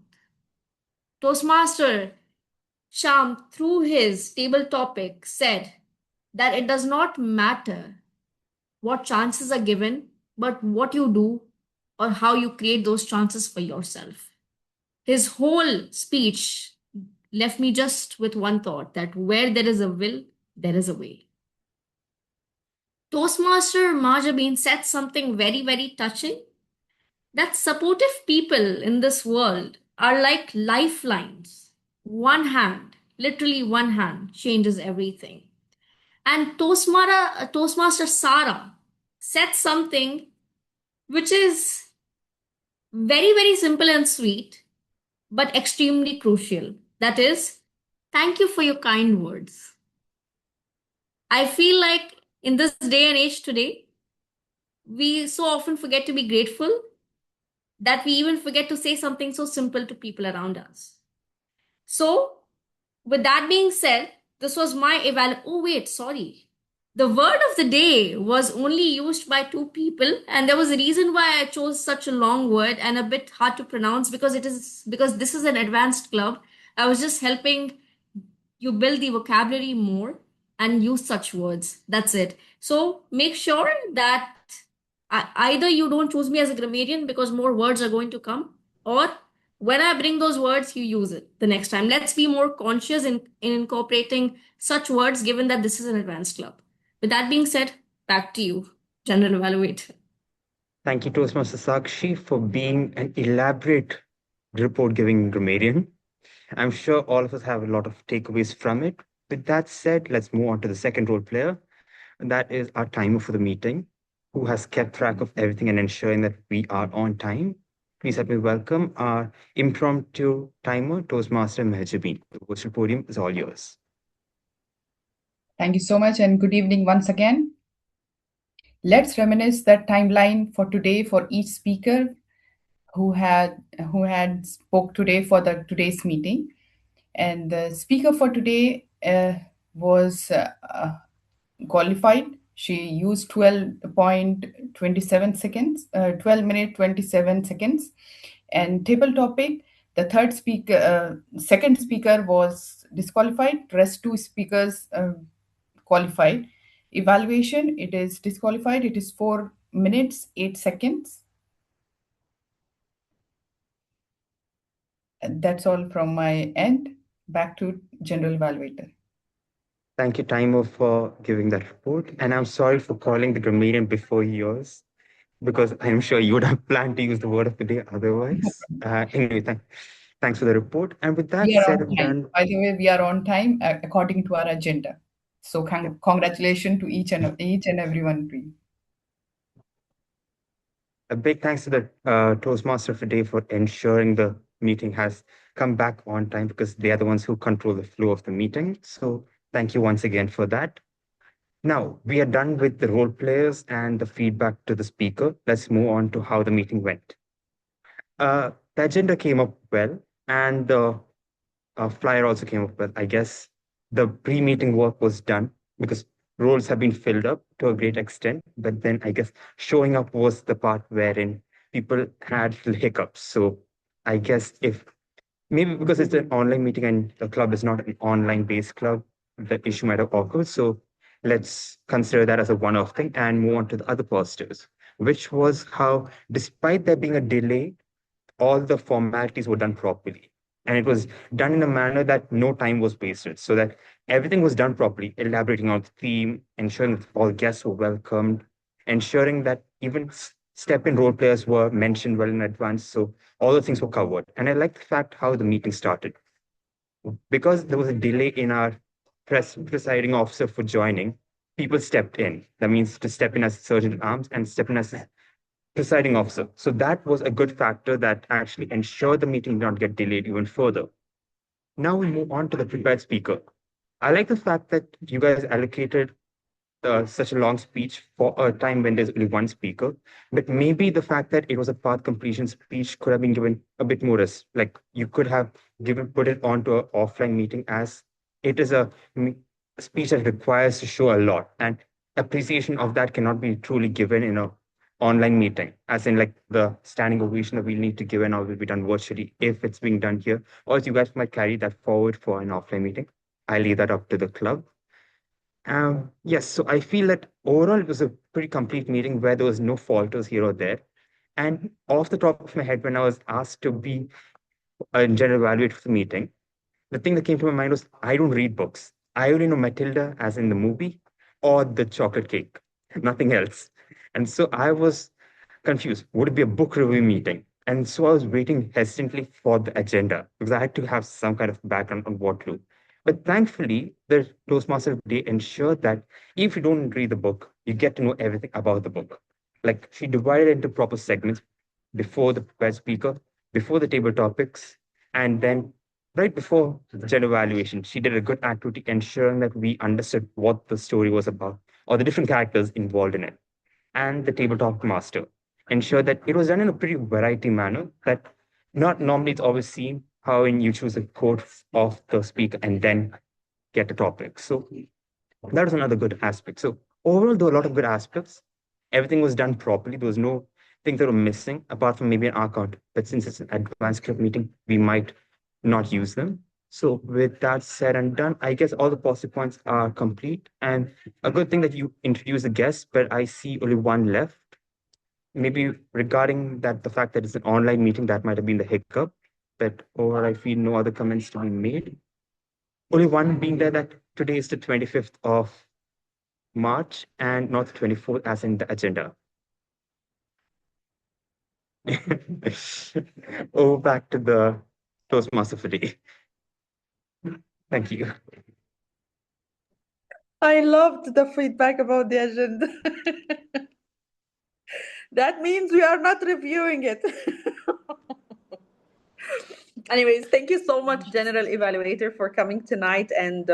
[SPEAKER 1] Toastmaster Sham, through his table topic, said that it does not matter what chances are given, but what you do or how you create those chances for yourself. His whole speech left me just with one thought that where there is a will, there is a way. Toastmaster Marjabeen said something very, very touching that supportive people in this world are like lifelines. One hand, literally one hand, changes everything. And Toastmaster Sara said something which is very, very simple and sweet, but extremely crucial. That is, thank you for your kind words. I feel like in this day and age today, we so often forget to be grateful that we even forget to say something so simple to people around us. So, with that being said, this was my Oh, wait, sorry. The word of the day was only used by two people, and there was a reason why I chose such a long word and a bit hard to pronounce because this is an advanced club. I was just helping you build the vocabulary more and use such words. That's it. So make sure that either you don't choose me as a grammarian because more words are going to come, or when I bring those words, you use it the next time. Let's be more conscious in incorporating such words given that this is an advanced club. With that being said, back to you, General Evaluator.
[SPEAKER 8] Thank you, Toastmaster Sakshi, for being an elaborate report giving grammarian. I'm sure all of us have a lot of takeaways from it. With that said, let's move on to the second role player, and that is our timer for the meeting, who has kept track of everything and ensuring that we are on time. Please help me welcome our impromptu timer, Toastmaster Meherjabeen. The virtual podium is all yours.
[SPEAKER 5] Thank you so much and good evening once again. Let's reminisce the timeline for today for each speaker who had spoke today for the today's meeting. And the speaker for today was qualified. She used 12.27 seconds, 12 minutes 27 seconds. And table topic, the second speaker was disqualified. Rest two speakers qualified. Evaluation, it is disqualified. It is 4 minutes 8 seconds. And that's all from my end. Back to General Evaluator.
[SPEAKER 8] Thank you, Timer, for giving that report. And I'm sorry for calling the grammarian before yours, because I'm sure you would have planned to use the word of the day otherwise. Anyway, thanks for the report. And with that
[SPEAKER 5] We are
[SPEAKER 8] said
[SPEAKER 5] on
[SPEAKER 8] and
[SPEAKER 5] time.
[SPEAKER 8] done,
[SPEAKER 5] By the way, we are on time according to our agenda. So congratulations to each and everyone.
[SPEAKER 8] A big thanks to the Toastmaster of the day for ensuring the meeting has come back on time because they are the ones who control the flow of the meeting. So thank you once again for that. Now we are done with the role players and the feedback to the speaker. Let's move on to how the meeting went. The agenda came up well, and the flyer also came up well. I guess the pre-meeting work was done because roles have been filled up to a great extent. But then I guess showing up was the part wherein people had little hiccups. So I guess if maybe because it's an online meeting and the club is not an online-based club, the issue might have occurred. So let's consider that as a one-off thing and move on to the other positives, which was how, despite there being a delay, all the formalities were done properly. And it was done in a manner that no time was wasted, so that everything was done properly, elaborating on the theme, ensuring that all guests were welcomed, ensuring that even step in role players were mentioned well in advance. So all the things were covered. And I like the fact how the meeting started. Because there was a delay in our presiding officer for joining, people stepped in. That means to step in as sergeant at arms and step in as presiding officer. So that was a good factor that actually ensured the meeting did not get delayed even further. Now we move on to the prepared speaker. I like the fact that you guys allocated such a long speech for a time when there's only one speaker, but maybe the fact that it was a path completion speech could have been given a bit more rest. Like you could have put it onto an offline meeting, as it is a speech that requires to show a lot, and appreciation of that cannot be truly given in a online meeting, as in like the standing ovation that we need to give and all will be done virtually if it's being done here, or you guys might carry that forward for an offline meeting. I leave that up to the club. Yes, so I feel that overall it was a pretty complete meeting where there was no falters here or there. And off the top of my head, when I was asked to be a general evaluator for the meeting, the thing that came to my mind was I don't read books. I only know Matilda as in the movie or the chocolate cake, nothing else. And so I was confused. Would it be a book review meeting? And so I was waiting hesitantly for the agenda because I had to have some kind of background on what to do. But thankfully, the Toastmaster day ensured that if you don't read the book, you get to know everything about the book. Like she divided into proper segments before the prepared speaker, before the table topics, and then right before the general evaluation. She did a good activity ensuring that we understood what the story was about or the different characters involved in it, and the tabletop master ensure that it was done in a pretty variety manner that not normally it's always seen how in you choose a quote of the speaker and then get a topic. So that was another good aspect. So overall, there were a lot of good aspects. Everything was done properly. There was no things that were missing apart from maybe an account. But since it's an advanced club meeting, we might not use them. So with that said and done, I guess all the positive points are complete. And a good thing that you introduced the guests, but I see only one left. Maybe regarding that, the fact that it's an online meeting, that might have been the hiccup. But or I feel no other comments to be made. Only one being there that today is the 25th of March and not the 24th as in the agenda. Oh, back to the Toastmaster for the day. Thank you.
[SPEAKER 4] I loved the feedback about the agenda. That means we are not reviewing it. Anyways, thank you so much, General Evaluator, for coming tonight and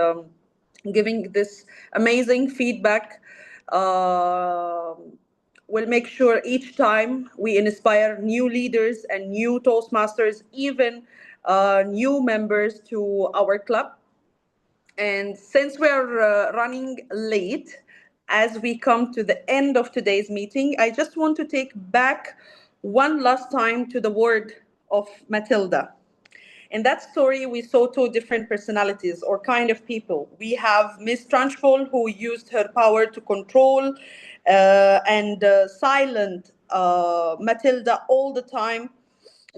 [SPEAKER 4] giving this amazing feedback. We'll make sure each time we inspire new leaders and new Toastmasters, even new members to our club. And since we are running late, as we come to the end of today's meeting, I just want to take back one last time to the word of Matilda. In that story, we saw two different personalities or kind of people. We have Miss Trunchbull, who used her power to control and silent Matilda all the time,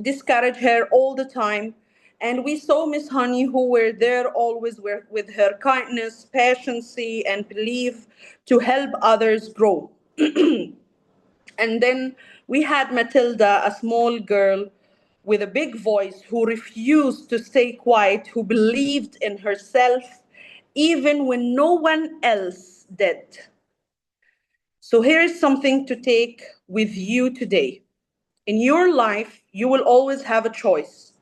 [SPEAKER 4] discourage her all the time. And we saw Miss Honey, who were there always with her kindness, patience, and belief to help others grow. And then we had Matilda, a small girl with a big voice who refused to stay quiet, who believed in herself even when no one else did. So here is something to take with you today. In your life, you will always have a choice.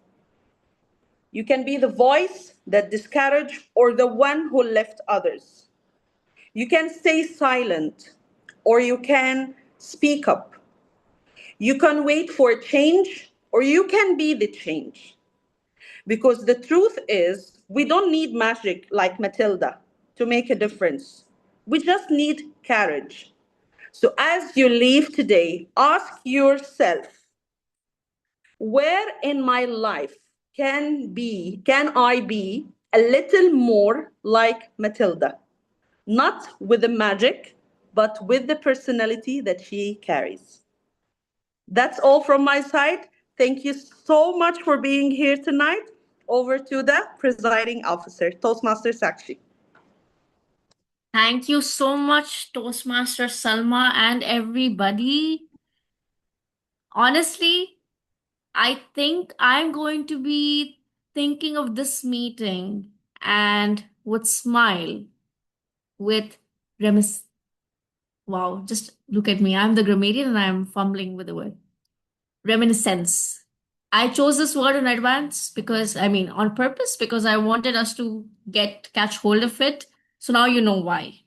[SPEAKER 4] You can be the voice that discouraged or the one who left others. You can stay silent or you can speak up. You can wait for a change or you can be the change. Because the truth is, we don't need magic like Matilda to make a difference. We just need courage. So as you leave today, ask yourself, where in my life can I be a little more like Matilda? Not with the magic, but with the personality that she carries. That's all from my side. Thank you so much for being here tonight. Over to the presiding officer, Toastmaster Sakshi.
[SPEAKER 1] Thank you so much, Toastmaster Salma and everybody. Honestly, I think I'm going to be thinking of this meeting and would smile with remis. Wow, just look at me. I'm the grammarian and I'm fumbling with the word. Reminiscence. I chose this word in advance because, I mean, on purpose, because I wanted us to catch hold of it. So now you know why.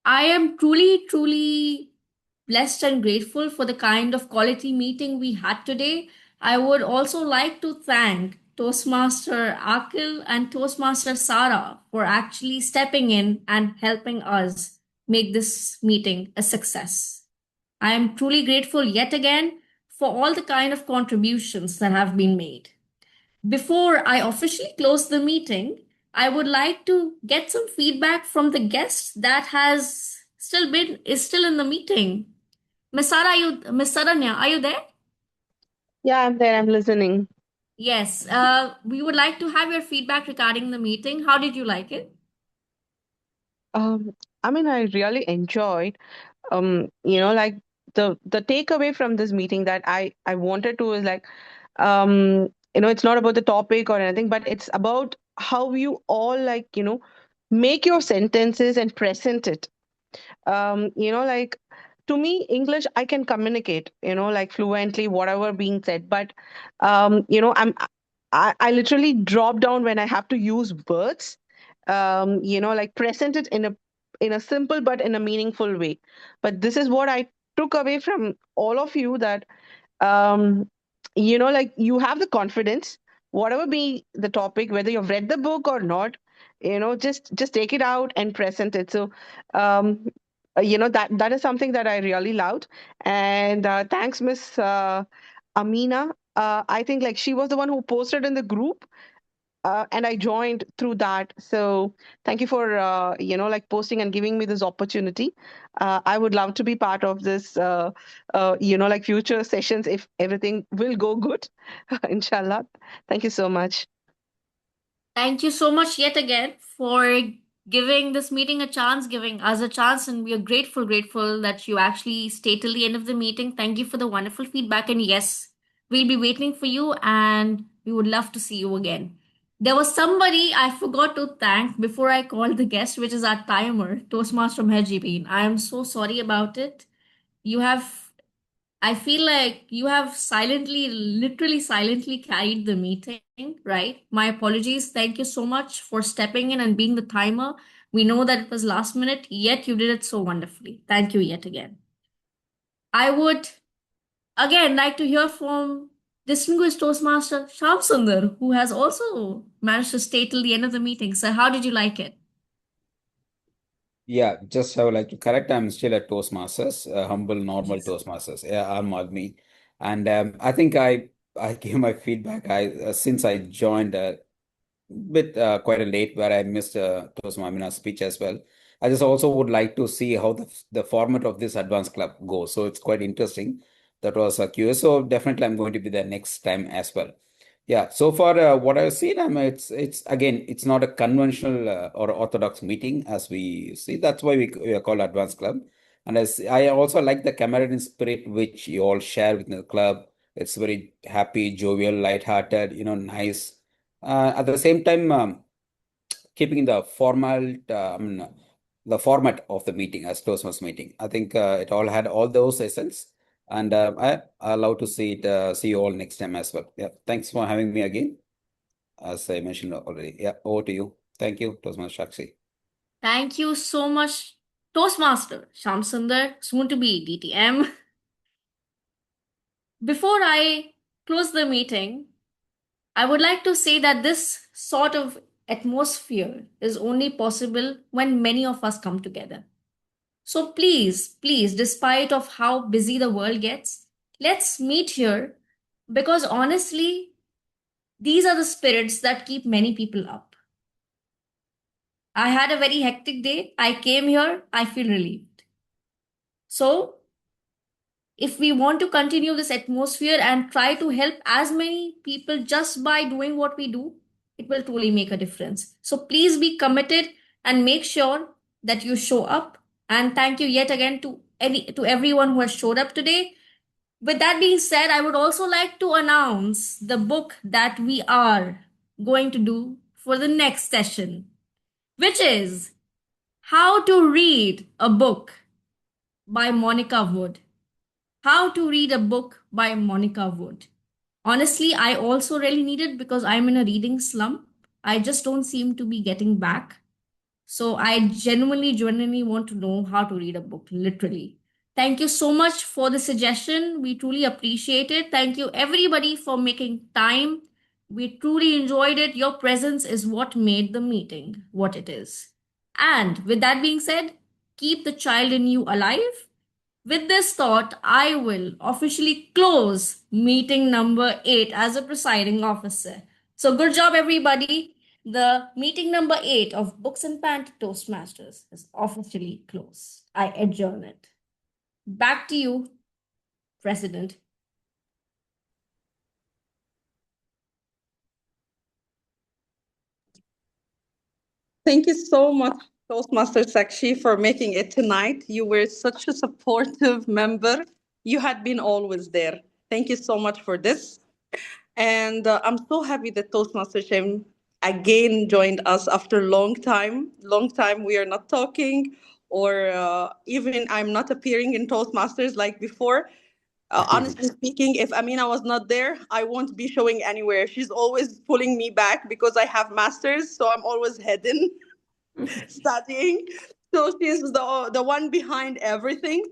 [SPEAKER 1] I am truly, truly blessed and grateful for the kind of quality meeting we had today. I would also like to thank Toastmaster Akil and Toastmaster Sara for actually stepping in and helping us make this meeting a success. I am truly grateful yet again for all the kind of contributions that have been made. Before I officially close the meeting, I would like to get some feedback from the guest that is still in the meeting. Miss Saranya, are you there?
[SPEAKER 3] Yeah, I'm there. I'm listening.
[SPEAKER 1] Yes. We would like to have your feedback regarding the meeting. How did you like it?
[SPEAKER 3] Um, I mean, I really enjoyed. Like the takeaway from this meeting that I wanted to is like, it's not about the topic or anything, but it's about how you all like, make your sentences and present it. Like to me, English, I can communicate, like fluently, whatever being said, but I literally drop down when I have to use words, like present it in a simple but in a meaningful way. But this is what I took away from all of you, that um like you have the confidence, whatever be the topic, whether you've read the book or not, just take it out and present it. So um that is something that I really loved. And thanks, Miss Amina. I think like she was the one who posted in the group, and I joined through that. So thank you for like posting and giving me this opportunity. I would love to be part of this, like future sessions if everything will go good, inshallah. Thank you so much.
[SPEAKER 1] Thank you so much yet again for giving this meeting a chance, giving us a chance, and we are grateful that you actually stayed till the end of the meeting. Thank you for the wonderful feedback, and yes, we'll be waiting for you, and we would love to see you again. There was somebody I forgot to thank before I called the guest, which is our timer, Toastmaster Mehjibeen. I am so sorry about it. You have I feel like you have literally silently carried the meeting, right? My apologies. Thank you so much for stepping in and being the timer. We know that it was last minute, yet you did it so wonderfully. Thank you yet again. I would again like to hear from distinguished Toastmaster Shyam Sundar, who has also managed to stay till the end of the meeting. So, how did you like it?
[SPEAKER 9] Yeah, just I would like to correct. I'm still at Toastmasters, humble, normal
[SPEAKER 1] Yes.
[SPEAKER 9] Toastmasters. Yeah, I'm Admi, and I think I gave my feedback. I since I joined bit quite a late where I missed Toastmamina's speech as well. I just also would like to see how the format of this advanced club goes. So it's quite interesting. That was curious. So definitely I'm going to be there next time as well. Yeah, so far what I've seen, it's again, it's not a conventional or orthodox meeting as we see. That's why we are called Advanced Club. And as I also like the camaraderie spirit which you all share within the club. It's very happy, jovial, light-hearted, nice. At the same time, keeping the the format of the meeting as Toastmasters meeting. I think it all had all those essence, and I love to see it. See you all next time as well. Yeah, thanks for having me again. As I mentioned already. Yeah, over to you. Thank you, Toastmaster Shakshi.
[SPEAKER 1] Thank you so much, Toastmaster Sham Sundar, soon to be DTM. Before I close the meeting, I would like to say that this sort of atmosphere is only possible when many of us come together. So please, despite of how busy the world gets, let's meet here because honestly, these are the spirits that keep many people up. I had a very hectic day. I came here, I feel relieved. So if we want to continue this atmosphere and try to help as many people just by doing what we do, it will truly make a difference. So please be committed and make sure that you show up. And thank you yet again to everyone who has showed up today. With that being said, I would also like to announce the book that we are going to do for the next session, which is How to Read a Book by Monica Wood. How to Read a Book by Monica Wood. Honestly, I also really need it because I'm in a reading slump. I just don't seem to be getting back. So I genuinely want to know how to read a book, literally. Thank you so much for the suggestion. We truly appreciate it. Thank you, everybody, for making time. We truly enjoyed it. Your presence is what made the meeting what it is. And with that being said, keep the child in you alive. With this thought, I will officially close meeting number 8 as a presiding officer. So, good job, everybody. The meeting number 8 of Books and Banter Toastmasters is officially closed. I adjourn it. Back to you, President.
[SPEAKER 4] Thank you so much, Toastmaster Sakshi, for making it tonight. You were such a supportive member. You had been always there. Thank you so much for this. And I'm so happy that Toastmaster Shem again joined us after a long time. Long time we are not talking, or even I'm not appearing in Toastmasters like before. Honestly speaking, if Amina was not there, I won't be showing anywhere. She's always pulling me back because I have masters, so I'm always hidden studying. So she's the one behind everything.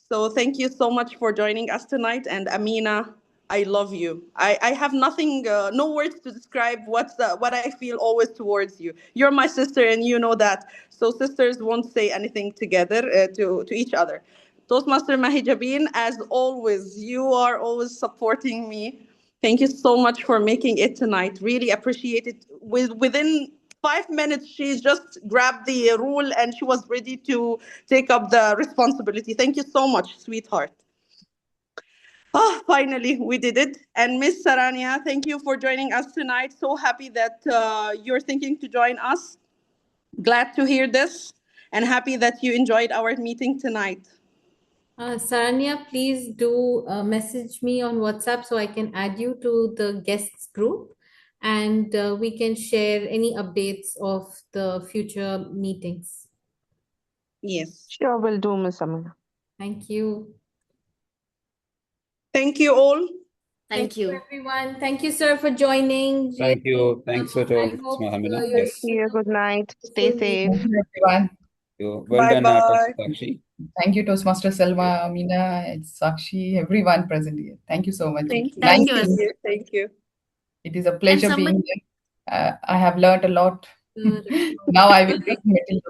[SPEAKER 4] So thank you so much for joining us tonight. And Amina, I love you. I have nothing, no words to describe what I feel always towards you. You're my sister, and you know that. So sisters won't say anything together to each other. Toastmaster Mahijabin, as always, you are always supporting me. Thank you so much for making it tonight. Really appreciate it. Within 5 minutes, she just grabbed the rule and she was ready to take up the responsibility. Thank you so much, sweetheart. Oh, finally, we did it. And Miss Sarania, thank you for joining us tonight. So happy that you're thinking to join us. Glad to hear this and happy that you enjoyed our meeting tonight.
[SPEAKER 6] Saranya, please do message me on WhatsApp so I can add you to the guests group and we can share any updates of the future meetings.
[SPEAKER 4] Yes.
[SPEAKER 3] Sure, will do, Miss Amina.
[SPEAKER 6] Thank you.
[SPEAKER 4] Thank you all.
[SPEAKER 1] Thank you.
[SPEAKER 6] Everyone. Thank you, sir, for joining.
[SPEAKER 9] Thank you. Thanks for
[SPEAKER 6] I
[SPEAKER 9] joining,
[SPEAKER 6] hope
[SPEAKER 9] Amina.
[SPEAKER 6] you're
[SPEAKER 9] Yes.
[SPEAKER 3] See you. Good night. Stay
[SPEAKER 6] soon meet.
[SPEAKER 3] safe.
[SPEAKER 5] Thank you, everyone.
[SPEAKER 9] Well done,
[SPEAKER 4] Bye-bye.
[SPEAKER 9] Sakshi.
[SPEAKER 5] Thank you, Toastmaster Selma, Amina, Sakshi, everyone present here. Thank you so much.
[SPEAKER 4] Thank you.
[SPEAKER 1] Thank
[SPEAKER 5] Nice
[SPEAKER 1] you.
[SPEAKER 5] seeing you.
[SPEAKER 4] Thank you.
[SPEAKER 5] It is a
[SPEAKER 1] Can
[SPEAKER 5] pleasure being
[SPEAKER 1] somebody
[SPEAKER 5] here. I have learned a lot.
[SPEAKER 6] Good.
[SPEAKER 5] Now I will read Matilda.